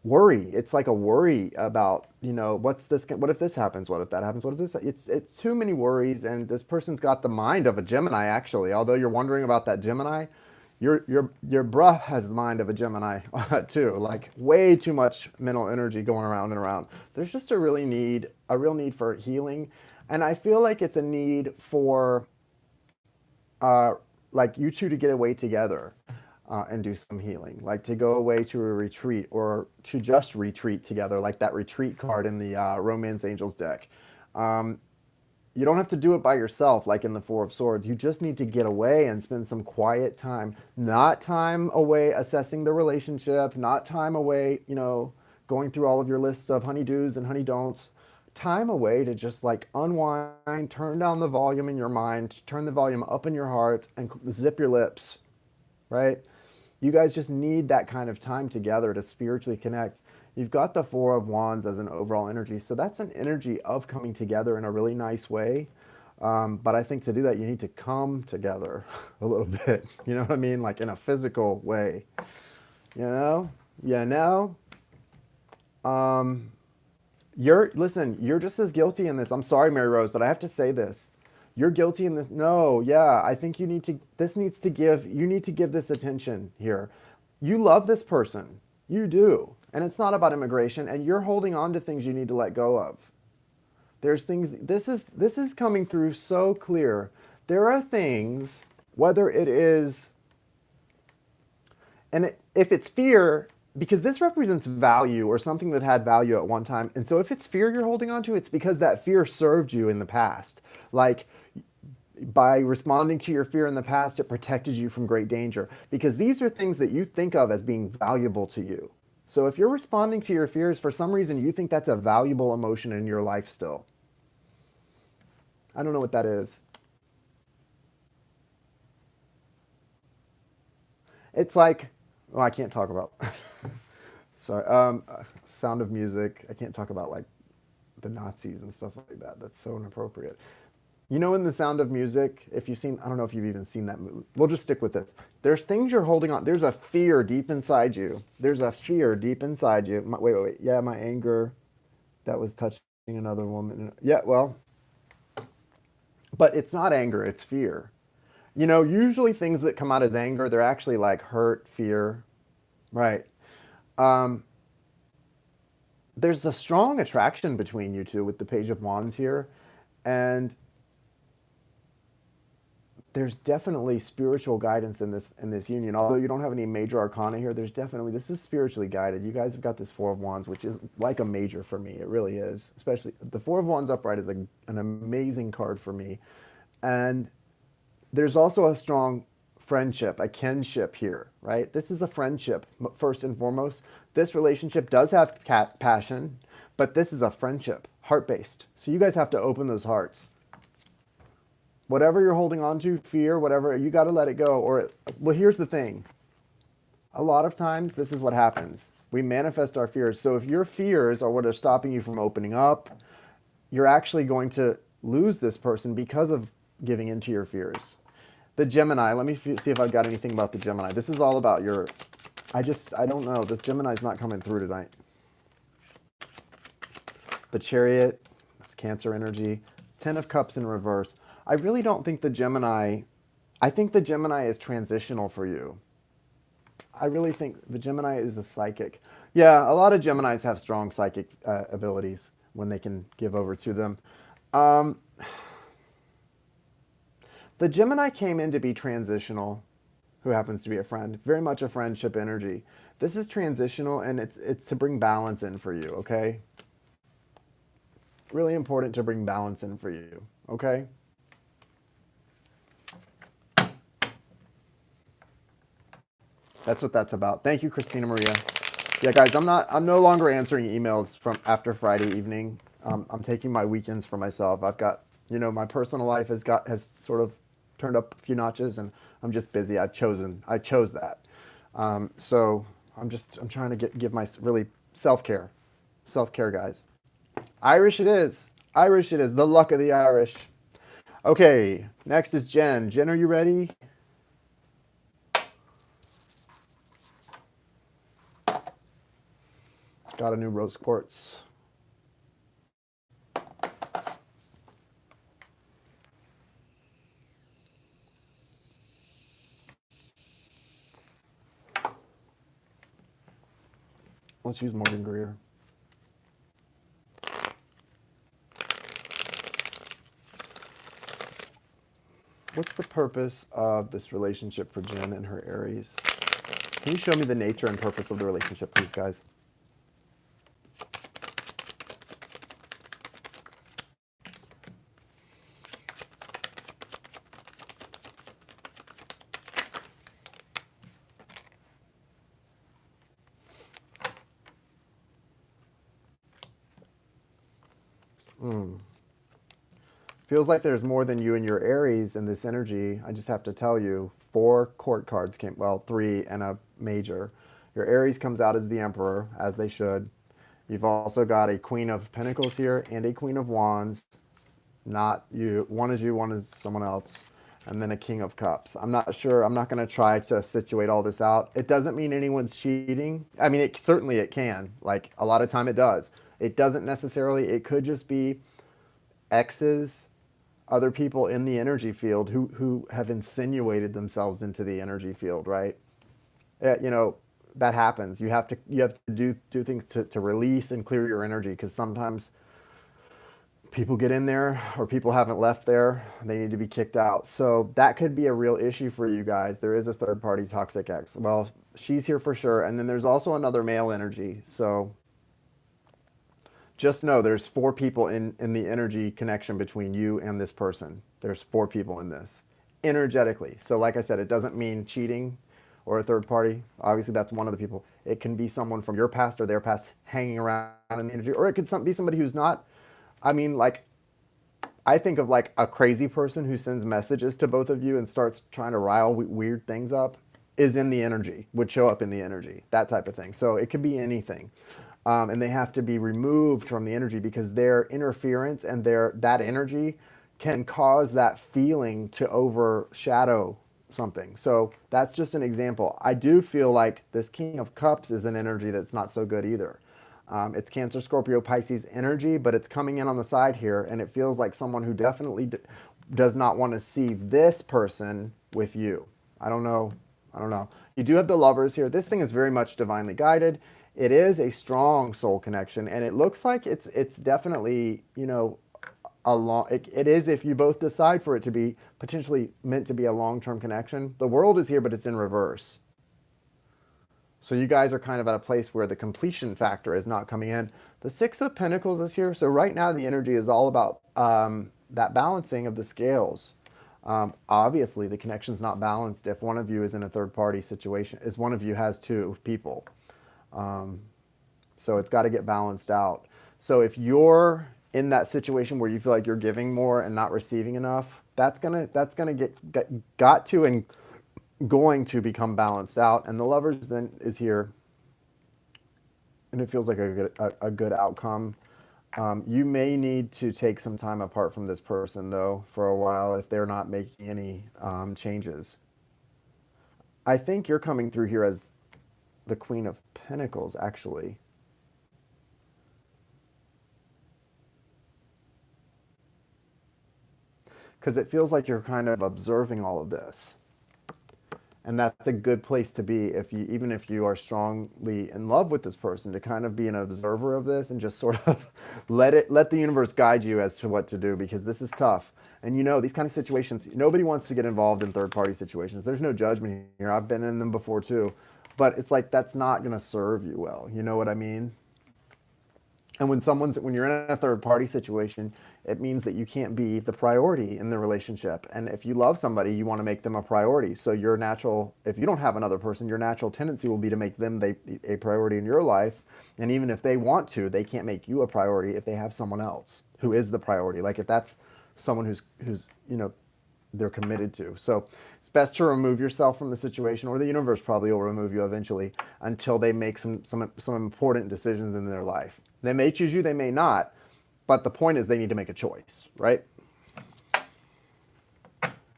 worry. It's like a worry about, what's this? What if this happens? What if that happens? What if this? It's too many worries, and this person's got the mind of a Gemini. Actually, although you're wondering about that Gemini, your bruh has the mind of a Gemini too. Like way too much mental energy going around and around. There's just a real need for healing, and I feel like it's a need for like you two to get away together and do some healing, like to go away to a retreat or to just retreat together, like that retreat card in the Romance Angels deck. You don't have to do it by yourself, like in the Four of Swords. You just need to get away and spend some quiet time, not time away assessing the relationship, not time away, going through all of your lists of honeydews and honey don'ts. Time away to just like unwind, turn down the volume in your mind, turn the volume up in your heart, and zip your lips, right? You guys just need that kind of time together to spiritually connect. You've got the Four of Wands as an overall energy, so that's an energy of coming together in a really nice way. But I think to do that, you need to come together a little bit. You know what I mean? Like in a physical way. You know? Yeah, no. Listen, you're just as guilty in this. I'm sorry, Mary Rose, but I have to say this. You're guilty in this. No, yeah, I think you need to, you need to give this attention here. You love this person. You do. And it's not about immigration, and you're holding on to things you need to let go of. There's things, this is coming through so clear. There are things, whether it is, if it's fear, because this represents value or something that had value at one time. And so if it's fear you're holding on to, it's because that fear served you in the past. Like by responding to your fear in the past, it protected you from great danger. Because these are things that you think of as being valuable to you. So if you're responding to your fears, for some reason you think that's a valuable emotion in your life still. I don't know what that is. It's like, oh, I can't talk about. Sorry. Sound of Music. I can't talk about like the Nazis and stuff like that. That's so inappropriate. In The Sound of Music, if you've seen, I don't know if you've even seen that movie. We'll just stick with this. There's things you're holding on. There's a fear deep inside you. There's a fear deep inside you. Wait. Yeah, my anger that was touching another woman. Yeah, well, but it's not anger, it's fear. Usually things that come out as anger, they're actually like hurt, fear, right? Um, there's a strong attraction between you two with the Page of Wands here. And there's definitely spiritual guidance in this union. Although you don't have any major arcana here, this is spiritually guided. You guys have got this Four of Wands, which is like a major for me. It really is. Especially the Four of Wands upright is an amazing card for me. And there's also a strong friendship, a kinship here, right? This is a friendship, first and foremost. This relationship does have passion, but this is a friendship, heart-based. So you guys have to open those hearts. Whatever you're holding on to, fear, whatever, you got to let it go. Or, well, here's the thing. A lot of times, this is what happens. We manifest our fears. So if your fears are what are stopping you from opening up, you're actually going to lose this person because of giving into your fears. The Gemini, let me see if I've got anything about the Gemini. This is all about your, I don't know. This Gemini's not coming through tonight. The Chariot, it's Cancer energy. 10 of Cups in reverse. I really don't think the Gemini, I think the Gemini is transitional for you. I really think the Gemini is a psychic. Yeah, a lot of Geminis have strong psychic abilities when they can give over to them. The Gemini came in to be transitional, who happens to be a friend, very much a friendship energy. This is transitional, and it's to bring balance in for you, okay? Really important to bring balance in for you, okay? That's what that's about. Thank you, Christina Maria. Yeah, guys, I'm no longer answering emails from after Friday evening. I'm taking my weekends for myself. I've got, my personal life has sort of turned up a few notches, and I'm just busy. I chose that. So I'm trying to give my really self-care, guys. Irish it is. The luck of the Irish. Okay, next is Jen. Jen, are you ready? Got a new rose quartz. Let's use Morgan Greer. What's the purpose of this relationship for Jen and her Aries? Can you show me the nature and purpose of the relationship, please, guys? Feels like there's more than you and your Aries in this energy. I just have to tell you, 4 court cards came, well, 3 and a major. Your Aries comes out as the Emperor, as they should. You've also got a Queen of Pentacles here and a Queen of Wands. Not you. One is you, one is someone else. And then a King of Cups. I'm not sure. I'm not going to try to situate all this out. It doesn't mean anyone's cheating. I mean, certainly it can. Like, a lot of time it does. It doesn't necessarily. It could just be exes, other people in the energy field who have insinuated themselves into the energy field, right? That happens. You have to do things to release and clear your energy, because sometimes people get in there or people haven't left there. They need to be kicked out. So that could be a real issue for you guys. There is a third party toxic ex. Well, she's here for sure. And then there's also another male energy. So just know there's 4 people in the energy connection between you and this person. There's 4 people in this energetically. So like I said, it doesn't mean cheating or a third party. Obviously, that's one of the people. It can be someone from your past or their past hanging around in the energy, or it could be somebody who's not. I mean, like, I think of like a crazy person who sends messages to both of you and starts trying to rile weird things up, is in the energy, would show up in the energy, that type of thing. So it could be anything. And they have to be removed from the energy, because their interference and that energy can cause that feeling to overshadow something. So that's just an example. I do feel like this King of Cups is an energy that's not so good either. It's Cancer, Scorpio, Pisces energy, but it's coming in on the side here, and it feels like someone who definitely does not want to see this person with you. I don't know. You do have the Lovers here. This thing is very much divinely guided. It is a strong soul connection, and it looks like it's definitely, it is, if you both decide for it to be potentially meant to be a long-term connection. The World is here, but it's in reverse. So you guys are kind of at a place where the completion factor is not coming in. The 6 of Pentacles is here. So right now the energy is all about that balancing of the scales. Obviously, the connection's not balanced if one of you is in a third party situation, is one of you has two people. So it's got to get balanced out. So if you're in that situation where you feel like you're giving more and not receiving enough, that's gonna got to and going to become balanced out. And the lovers then is here, and it feels like a good outcome. You may need to take some time apart from this person though for a while if they're not making any changes. I think you're coming through here as the Queen of Pentacles, actually. Because it feels like you're kind of observing all of this. And that's a good place to be if you, even if you are strongly in love with this person, to kind of be an observer of this and just sort of let the universe guide you as to what to do, because this is tough. And you know, these kind of situations, nobody wants to get involved in third party situations. There's no judgment here. I've been in them before too. But it's like that's not going to serve you well. You know what I mean? And when you're in a third party situation, it means that you can't be the priority in the relationship. And if you love somebody, you want to make them a priority. So your natural, if you don't have another person, your natural tendency will be to make them a priority in your life. And even if they want to, they can't make you a priority if they have someone else who is the priority. Like if that's someone who's they're committed to. So it's best to remove yourself from the situation, or the universe probably will remove you eventually until they make some important decisions in their life. They may choose you, they may not, but the point is they need to make a choice, right?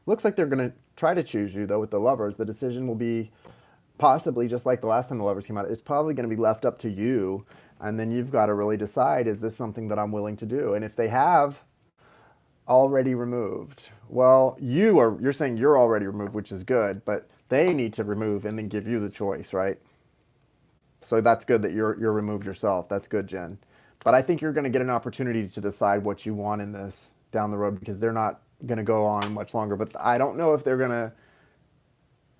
Looks like they're going to try to choose you, though, with the lovers. The decision will be possibly, just like the last time the lovers came out, it's probably going to be left up to you, and then you've got to really decide, is this something that I'm willing to do? And if they have already removed, well, you're saying you're already removed, which is good, but they need to remove and then give you the choice, right? So that's good that you're removed yourself. That's good, Jen. But I think you're going to get an opportunity to decide what you want in this down the road, because they're not going to go on much longer. But I don't know if they're going to.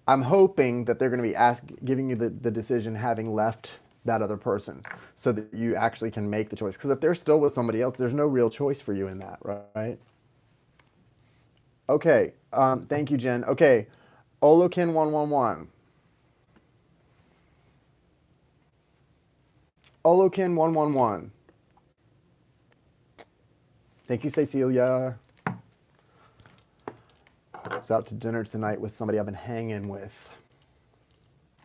I'm hoping that they're going to be giving you the decision having left that other person, so that you actually can make the choice. Because if they're still with somebody else, there's no real choice for you in that, right? Okay. Thank you, Jen. Okay. Olokin 111. Olokin 111. Thank you, Cecilia. I was out to dinner tonight with somebody I've been hanging with.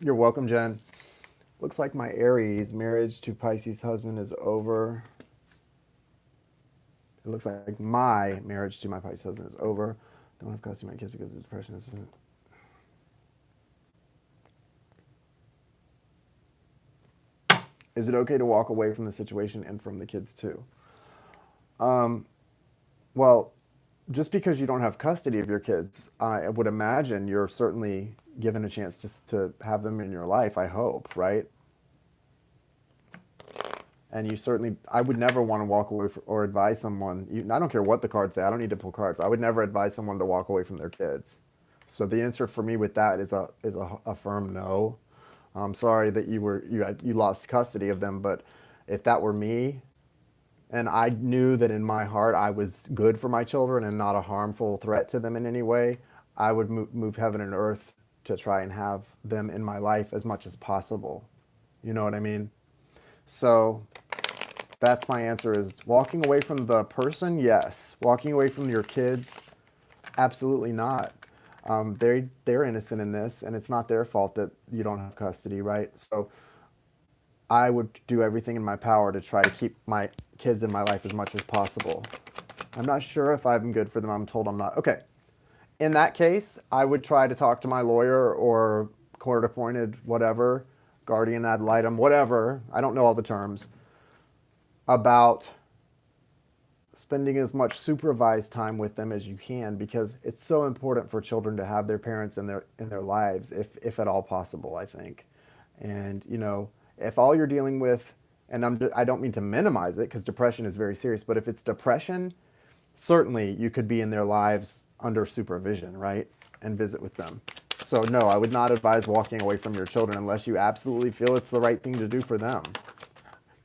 You're welcome, Jen. Looks like my Aries marriage to Pisces husband is over. It looks like my marriage to my Pisces husband is over. Don't have custody of my kids because of depression. Is it okay to walk away from the situation and from the kids too? Well, just because you don't have custody of your kids, I would imagine you're certainly given a chance to have them in your life, I hope, right? And you certainly, I would never want to walk away or advise someone, I don't care what the cards say, I don't need to pull cards. I would never advise someone to walk away from their kids. So the answer for me with that is a firm no. I'm sorry that you lost custody of them, but if that were me, and I knew that in my heart I was good for my children and not a harmful threat to them in any way, I would move heaven and earth to try and have them in my life as much as possible. You know what I mean? So that's my answer, is walking away from the person, yes. Walking away from your kids, absolutely not. They're innocent in this, and it's not their fault that you don't have custody, right? So I would do everything in my power to try to keep my kids in my life as much as possible. I'm not sure if I'm good for them. I'm told I'm not. Okay. In that case, I would try to talk to my lawyer or court-appointed whatever, guardian ad litem, whatever, I don't know all the terms, about spending as much supervised time with them as you can, because it's so important for children to have their parents in their lives, if at all possible, I think. And, if all you're dealing with, and I don't mean to minimize it, because depression is very serious, but if it's depression, certainly you could be in their lives under supervision, right? And visit with them. So no, I would not advise walking away from your children unless you absolutely feel it's the right thing to do for them.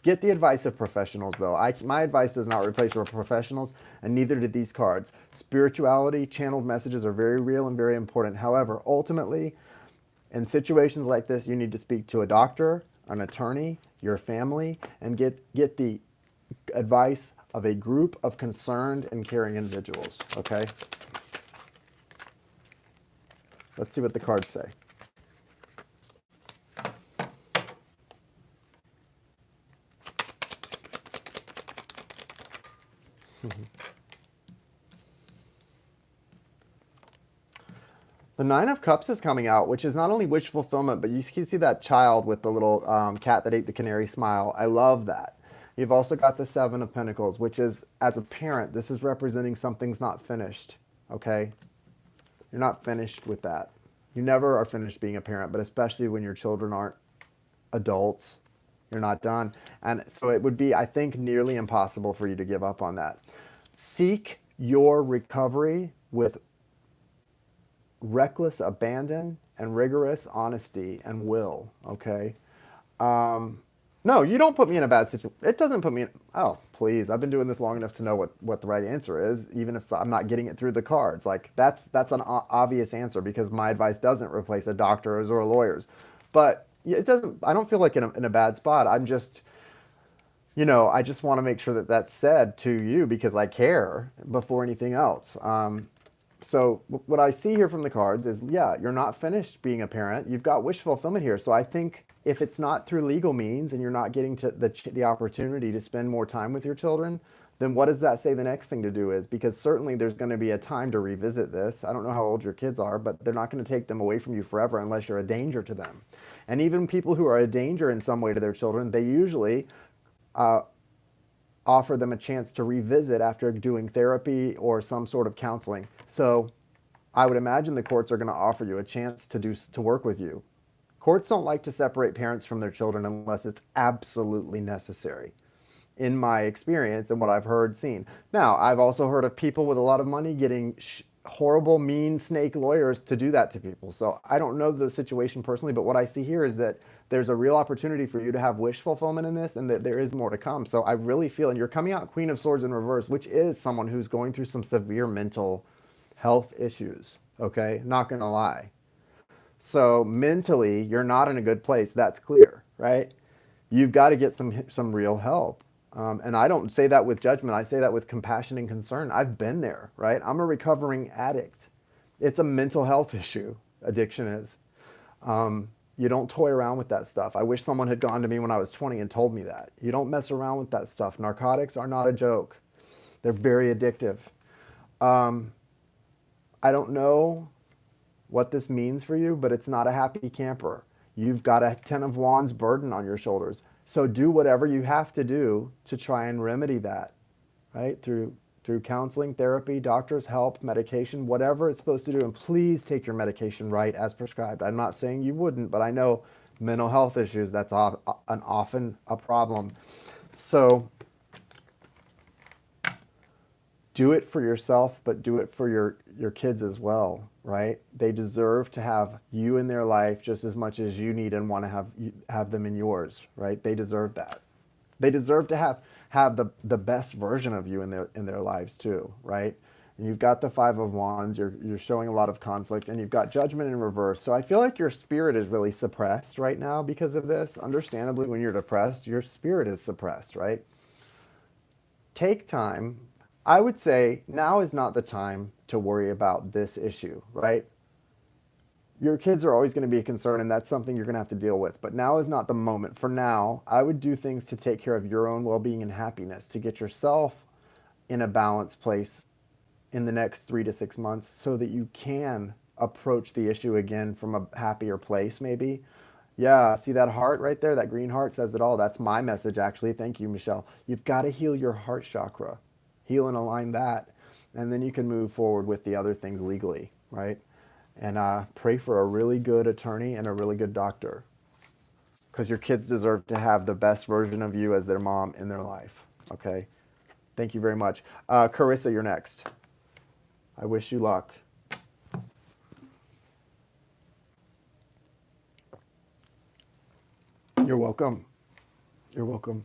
Get the advice of professionals, though. My advice does not replace professionals, and neither did these cards. Spirituality, channeled messages are very real and very important. However, ultimately, in situations like this, you need to speak to a doctor, an attorney, your family, and get the advice of a group of concerned and caring individuals, okay? Let's see what the cards say. The Nine of Cups is coming out, which is not only wish fulfillment, but you can see that child with the little cat that ate the canary smile. I love that. You've also got the Seven of Pentacles, which is, as a parent, this is representing something's not finished, okay? You're not finished with that. You never are finished being a parent, but especially when your children aren't adults, you're not done. And so it would be, I think, nearly impossible for you to give up on that. Seek your recovery with reckless abandon and rigorous honesty and will, okay? No, you don't put me in a bad situation. It doesn't put me in, oh, please. I've been doing this long enough to know what the right answer is, even if I'm not getting it through the cards. Like, that's an obvious answer because my advice doesn't replace a doctor's or a lawyer's. But it doesn't, I don't feel like in a bad spot. I'm just, I just want to make sure that that's said to you because I care before anything else. So what I see here from the cards is, yeah, you're not finished being a parent. You've got wish fulfillment here. So I think if it's not through legal means and you're not getting to the opportunity to spend more time with your children, then what does that say the next thing to do is? Because certainly there's going to be a time to revisit this. I don't know how old your kids are, but they're not going to take them away from you forever unless you're a danger to them. And even people who are a danger in some way to their children, they usually offer them a chance to revisit after doing therapy or some sort of counseling. So I would imagine the courts are going to offer you a chance to work with you. Courts don't like to separate parents from their children unless it's absolutely necessary, in my experience and what I've heard, seen. Now, I've also heard of people with a lot of money getting horrible, mean snake lawyers to do that to people. So I don't know the situation personally, but what I see here is that there's a real opportunity for you to have wish fulfillment in this and that there is more to come. So I really feel, and you're coming out Queen of Swords in reverse, which is someone who's going through some severe mental health issues, okay? Not gonna lie. So mentally, you're not in a good place. That's clear, right? You've got to get some real help. And I don't say that with judgment. I say that with compassion and concern. I've been there, right? I'm a recovering addict. It's a mental health issue. Addiction is. You don't toy around with that stuff. I wish someone had gone to me when I was 20 and told me that. You don't mess around with that stuff. Narcotics are not a joke. They're very addictive. I don't know what this means for you, but it's not a happy camper. You've got a Ten of Wands burden on your shoulders. So do whatever you have to do to try and remedy that, right? Through counseling, therapy, doctors, help, medication, whatever it's supposed to do. And please take your medication right as prescribed. I'm not saying you wouldn't, but I know mental health issues, that's often a problem. So do it for yourself, but do it for your kids as well, right? They deserve to have you in their life just as much as you need and want to have them in yours, right? They deserve that. They deserve to have the best version of you in their lives too, right? And you've got the Five of Wands, you're showing a lot of conflict, and you've got Judgment in reverse. So I feel like your spirit is really suppressed right now because of this. Understandably, when you're depressed, your spirit is suppressed, right? Take time. I would say now is not the time to worry about this issue, right? Your kids are always going to be a concern, and that's something you're going to have to deal with. But now is not the moment. For now, I would do things to take care of your own well-being and happiness, to get yourself in a balanced place in the next 3 to 6 months so that you can approach the issue again from a happier place, maybe. Yeah, see that heart right there? That green heart says it all. That's my message, actually. Thank you, Michelle. You've got to heal your heart chakra. Heal and align that, and then you can move forward with the other things legally, right? And pray for a really good attorney and a really good doctor, because your kids deserve to have the best version of you as their mom in their life, okay? Thank you very much. Carissa, you're next. I wish you luck. You're welcome. You're welcome.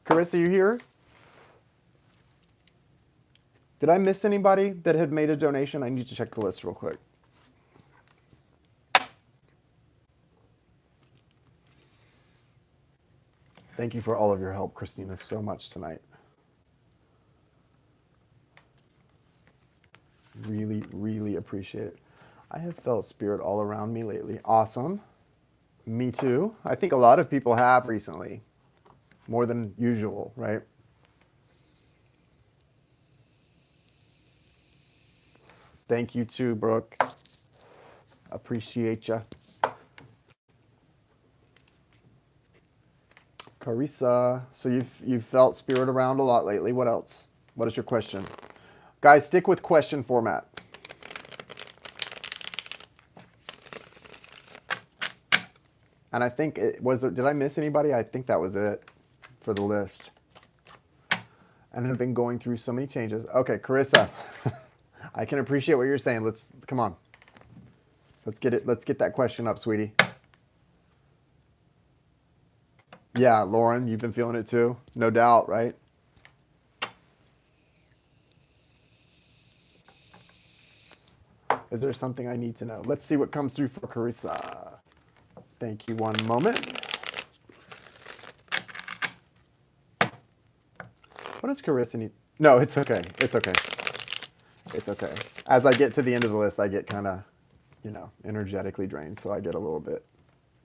Carissa, you here? Did I miss anybody that had made a donation? I need to check the list real quick. Thank you for all of your help, Christina, so much tonight. Really, really appreciate it. I have felt spirit all around me lately. Awesome. Me too. I think a lot of people have recently, more than usual, right? Thank you too, Brooke. Appreciate ya. Carissa, so you've felt spirit around a lot lately. What else? What is your question? Guys, stick with question format. And I think did I miss anybody? I think that was it for the list. And I've been going through so many changes. Okay, Carissa, I can appreciate what you're saying. Come on. Let's get that question up, sweetie. Yeah, Lauren, you've been feeling it too? No doubt, right? Is there something I need to know? Let's see what comes through for Carissa. Thank you. One moment. What does Carissa need? No, it's okay. It's okay. It's okay. As I get to the end of the list, I get kind of, energetically drained. So I get a little bit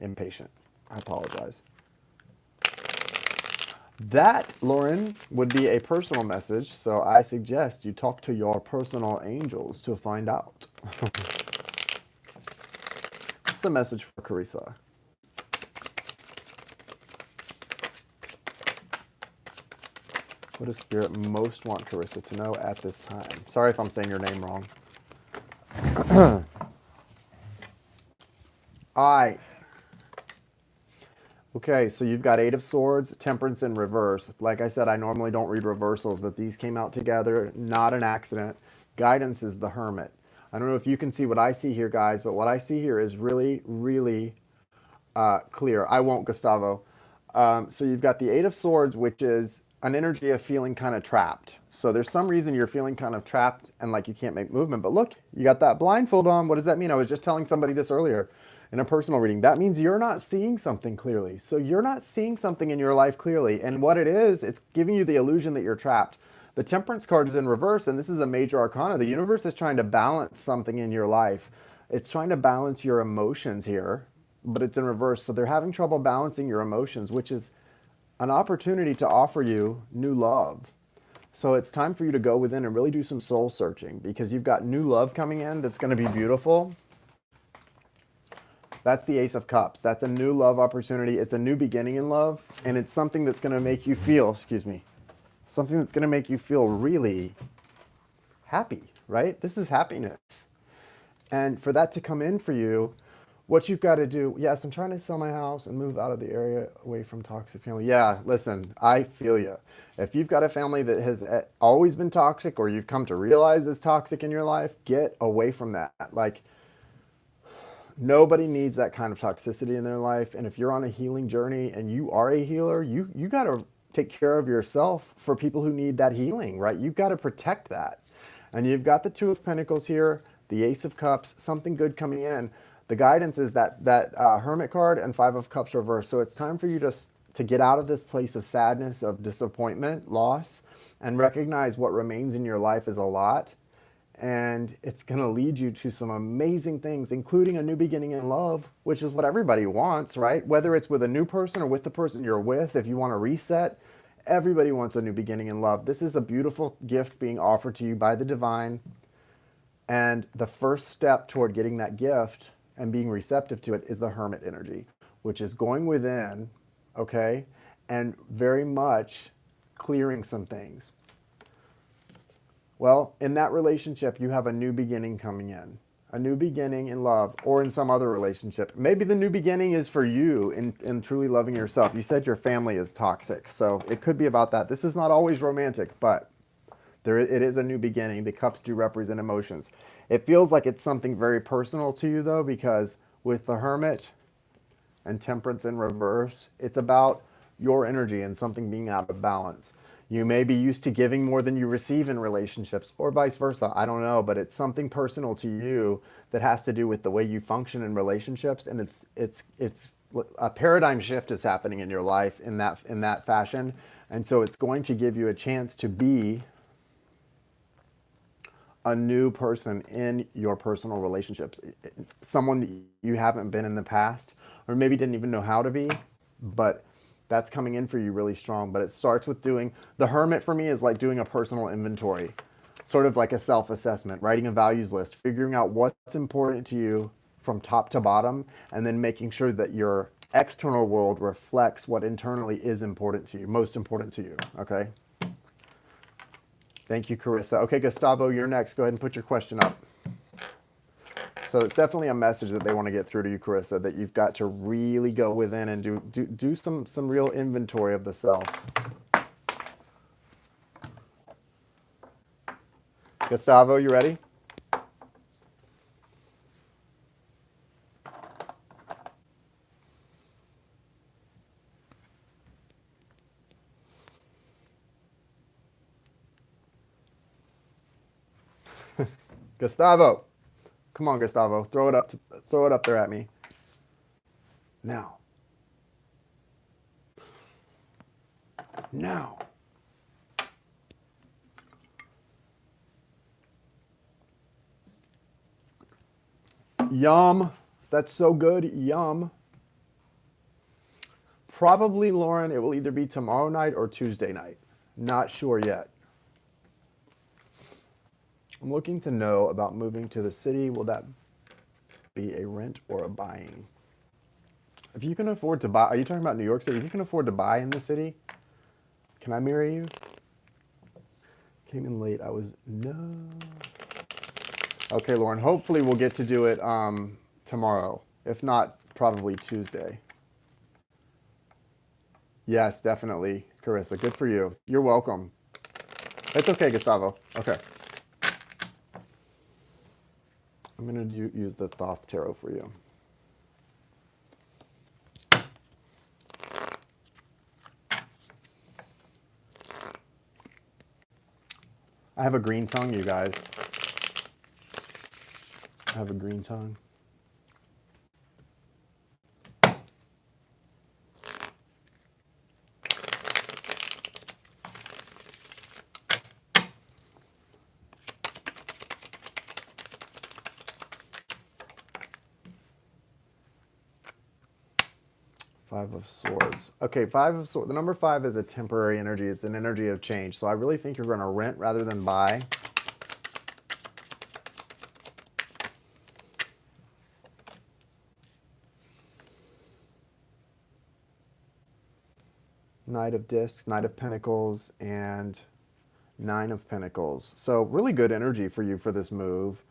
impatient. I apologize. That, Lauren, would be a personal message. So I suggest you talk to your personal angels to find out. What's the message for Carissa? What does Spirit most want Carissa to know at this time? Sorry if I'm saying your name wrong. All right. Okay, so you've got Eight of Swords, Temperance in reverse. Like I said, I normally don't read reversals, but these came out together. Not an accident. Guidance is the Hermit. I don't know if you can see what I see here, guys, but what I see here is really, really clear. I won't, Gustavo. So you've got the Eight of Swords, which is an energy of feeling kind of trapped. So there's some reason you're feeling kind of trapped and like you can't make movement. But look, you got that blindfold on. What does that mean? I was just telling somebody this earlier in a personal reading. That means you're not seeing something clearly. So you're not seeing something in your life clearly. And what it is, it's giving you the illusion that you're trapped. The Temperance card is in reverse, and this is a major arcana. The universe is trying to balance something in your life. It's trying to balance your emotions here, but it's in reverse. So they're having trouble balancing your emotions, which is an opportunity to offer you new love. So it's time for you to go within and really do some soul searching, because you've got new love coming in that's going to be beautiful. That's the Ace of Cups. That's a new love opportunity. It's a new beginning in love, and it's something that's going to make you feel, something that's going to make you feel really happy, right? This is happiness. And for that to come in for you, what you've got to do, yes, I'm trying to sell my house and move out of the area away from toxic family. Yeah, listen, I feel you. If you've got a family that has always been toxic, or you've come to realize is toxic in your life, get away from that. Like, nobody needs that kind of toxicity in their life. And if you're on a healing journey and you are a healer, you got to take care of yourself for people who need that healing, right? You've got to protect that. And you've got the Two of Pentacles here, the Ace of Cups, something good coming in. The guidance is that Hermit card and Five of Cups reverse. So it's time for you to get out of this place of sadness, of disappointment, loss, and recognize what remains in your life is a lot. And it's going to lead you to some amazing things, including a new beginning in love, which is what everybody wants, right? Whether it's with a new person or with the person you're with, if you want to reset, everybody wants a new beginning in love. This is a beautiful gift being offered to you by the divine. And the first step toward getting that gift and being receptive to it is the Hermit energy, which is going within, okay, and very much clearing some things. Well, in that relationship, you have a new beginning coming in, a new beginning in love, or in some other relationship. Maybe the new beginning is for you in truly loving yourself. You said your family is toxic, so it could be about that. This is not always romantic, but it is a new beginning. The cups do represent emotions. It feels like it's something very personal to you, though, because with the Hermit and Temperance in reverse, it's about your energy and something being out of balance. You may be used to giving more than you receive in relationships, or vice versa. I don't know, but it's something personal to you that has to do with the way you function in relationships, and it's a paradigm shift is happening in your life in that fashion, and so it's going to give you a chance to be a new person in your personal relationships, someone that you haven't been in the past, or maybe didn't even know how to be, but that's coming in for you really strong. But it starts with doing the hermit. For me, is like doing a personal inventory, sort of like a self-assessment, writing a values list, figuring out what's important to you from top to bottom, and then making sure that your external world reflects what internally is important to you, most important to you. Okay. Thank you, Carissa. Okay, Gustavo, you're next. Go ahead and put your question up. So it's definitely a message that they want to get through to you, Carissa, that you've got to really go within and do some real inventory of the self. Gustavo, you ready? Gustavo, come on, Gustavo, throw it up there at me. Now. Now. Yum. That's so good. Yum. Probably, Lauren, it will either be tomorrow night or Tuesday night. Not sure yet. I'm looking to know about moving to the city. Will that be a rent or a buying? If you can afford to buy, are you talking about New York City? If you can afford to buy in the city, can I marry you? Came in late. I was, no. Okay, Lauren, hopefully we'll get to do it tomorrow. If not, probably Tuesday. Yes, definitely, Carissa. Good for you. You're welcome. It's okay, Gustavo. Okay. I'm going to use the Thoth Tarot for you. I have a green tongue, you guys. I have a green tongue. Five of Swords. Okay, Five of Swords. The number 5 is a temporary energy. It's an energy of change. So I really think you're going to rent rather than buy. Knight of Discs, Knight of Pentacles, and Nine of Pentacles. So really good energy for you for this move.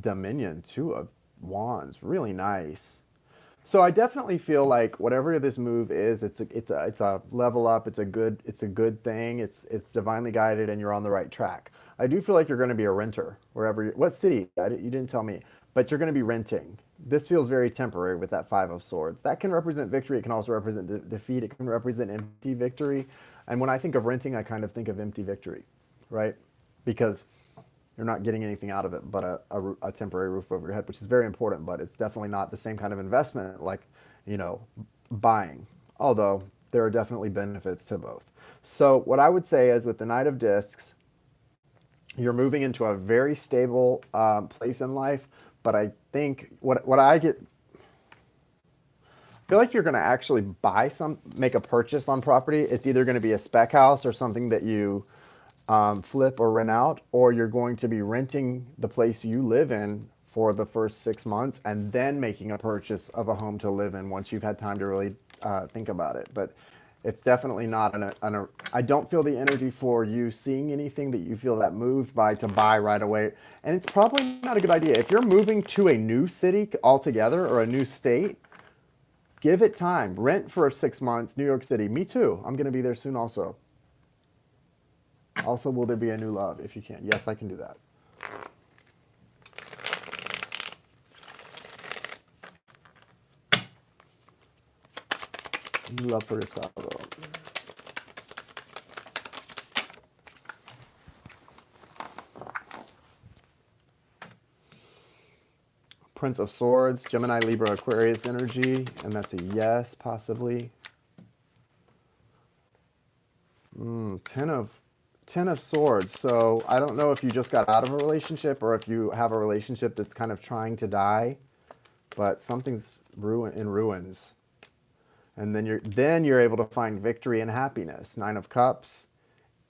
Dominion, Two of Wands. Really nice. So I definitely feel like whatever this move is, it's a level up. It's a good thing. It's divinely guided, and you're on the right track. I do feel like you're going to be a renter wherever. What city? You didn't tell me, but you're going to be renting. This feels very temporary with that Five of Swords. That can represent victory. It can also represent defeat. It can represent empty victory. And when I think of renting, I kind of think of empty victory, right? Because you're not getting anything out of it but a temporary roof over your head, which is very important, but it's definitely not the same kind of investment like, buying. Although there are definitely benefits to both. So what I would say is with the Knight of Discs, you're moving into a very stable place in life, but I think what I get, I feel like you're going to actually make a purchase on property. It's either going to be a spec house or something that you flip or rent out, or you're going to be renting the place you live in for the first 6 months and then making a purchase of a home to live in once you've had time to really think about it. But it's definitely not I don't feel the energy for you seeing anything that you feel that moved by to buy right away. And it's probably not a good idea. If you're moving to a new city altogether or a new state, give it time. Rent for 6 months, New York City. Me too. I'm going to be there soon also. Also, will there be a new love if you can? Yes, I can do that. Love for Gustavo. Prince of Swords, Gemini, Libra, Aquarius energy, and that's a yes, possibly. Ten of Swords. So I don't know if you just got out of a relationship or if you have a relationship that's kind of trying to die, but something's in ruins. And then you're able to find victory and happiness. Nine of Cups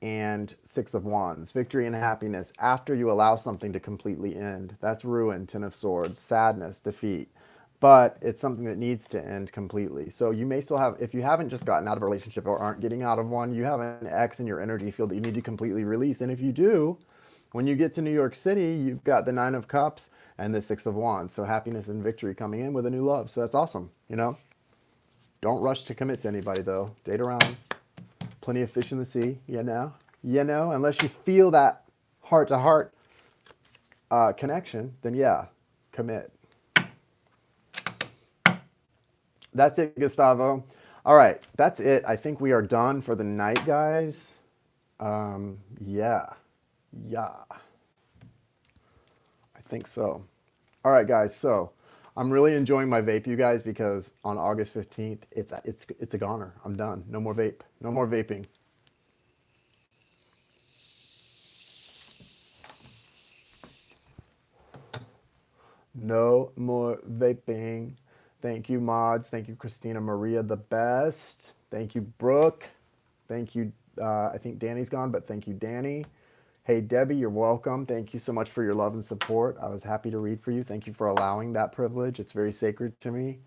and Six of Wands. Victory and happiness after you allow something to completely end. That's ruin, Ten of Swords, sadness, defeat. But it's something that needs to end completely. So you may still have, if you haven't just gotten out of a relationship or aren't getting out of one, you have an X in your energy field that you need to completely release. And if you do, when you get to New York City, you've got the Nine of Cups and the Six of Wands. So happiness and victory coming in with a new love. So that's awesome, you know? Don't rush to commit to anybody, though. Date around. Plenty of fish in the sea, you know? You know, unless you feel that heart-to-heart connection, then yeah, commit. That's it, Gustavo. All right, that's it. I think we are done for the night, guys. Yeah. I think so. All right, guys. So I'm really enjoying my vape, you guys, because on August 15th, it's a goner. I'm done. No more vape. No more vaping. No more vaping. Thank you, mods. Thank you, Christina Maria, the best. Thank you, Brooke. Thank you. I think Danny's gone, but thank you, Danny. Hey, Debbie, you're welcome. Thank you so much for your love and support. I was happy to read for you. Thank you for allowing that privilege. It's very sacred to me.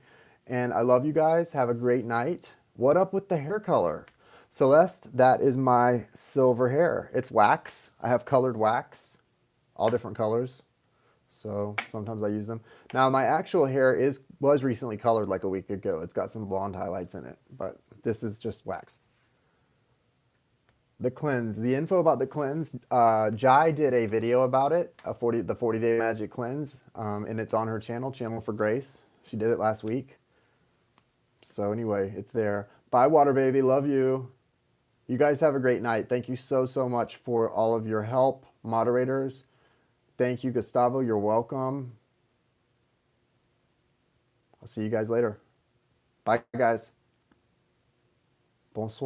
And I love you guys. Have a great night. What up with the hair color? Celeste, that is my silver hair. It's wax. I have colored wax, all different colors. So sometimes I use them. Now my actual hair was recently colored like a week ago. It's got some blonde highlights in it, but this is just wax. The cleanse, the info about the cleanse, Jai did a video about it, the 40-day magic cleanse, and it's on her channel for Grace. She did it last week. So anyway, it's there. Bye, Water Baby. Love you. You guys have a great night. Thank you so much for all of your help, moderators. Thank you, Gustavo. You're welcome. I'll see you guys later. Bye, guys. Bonsoir.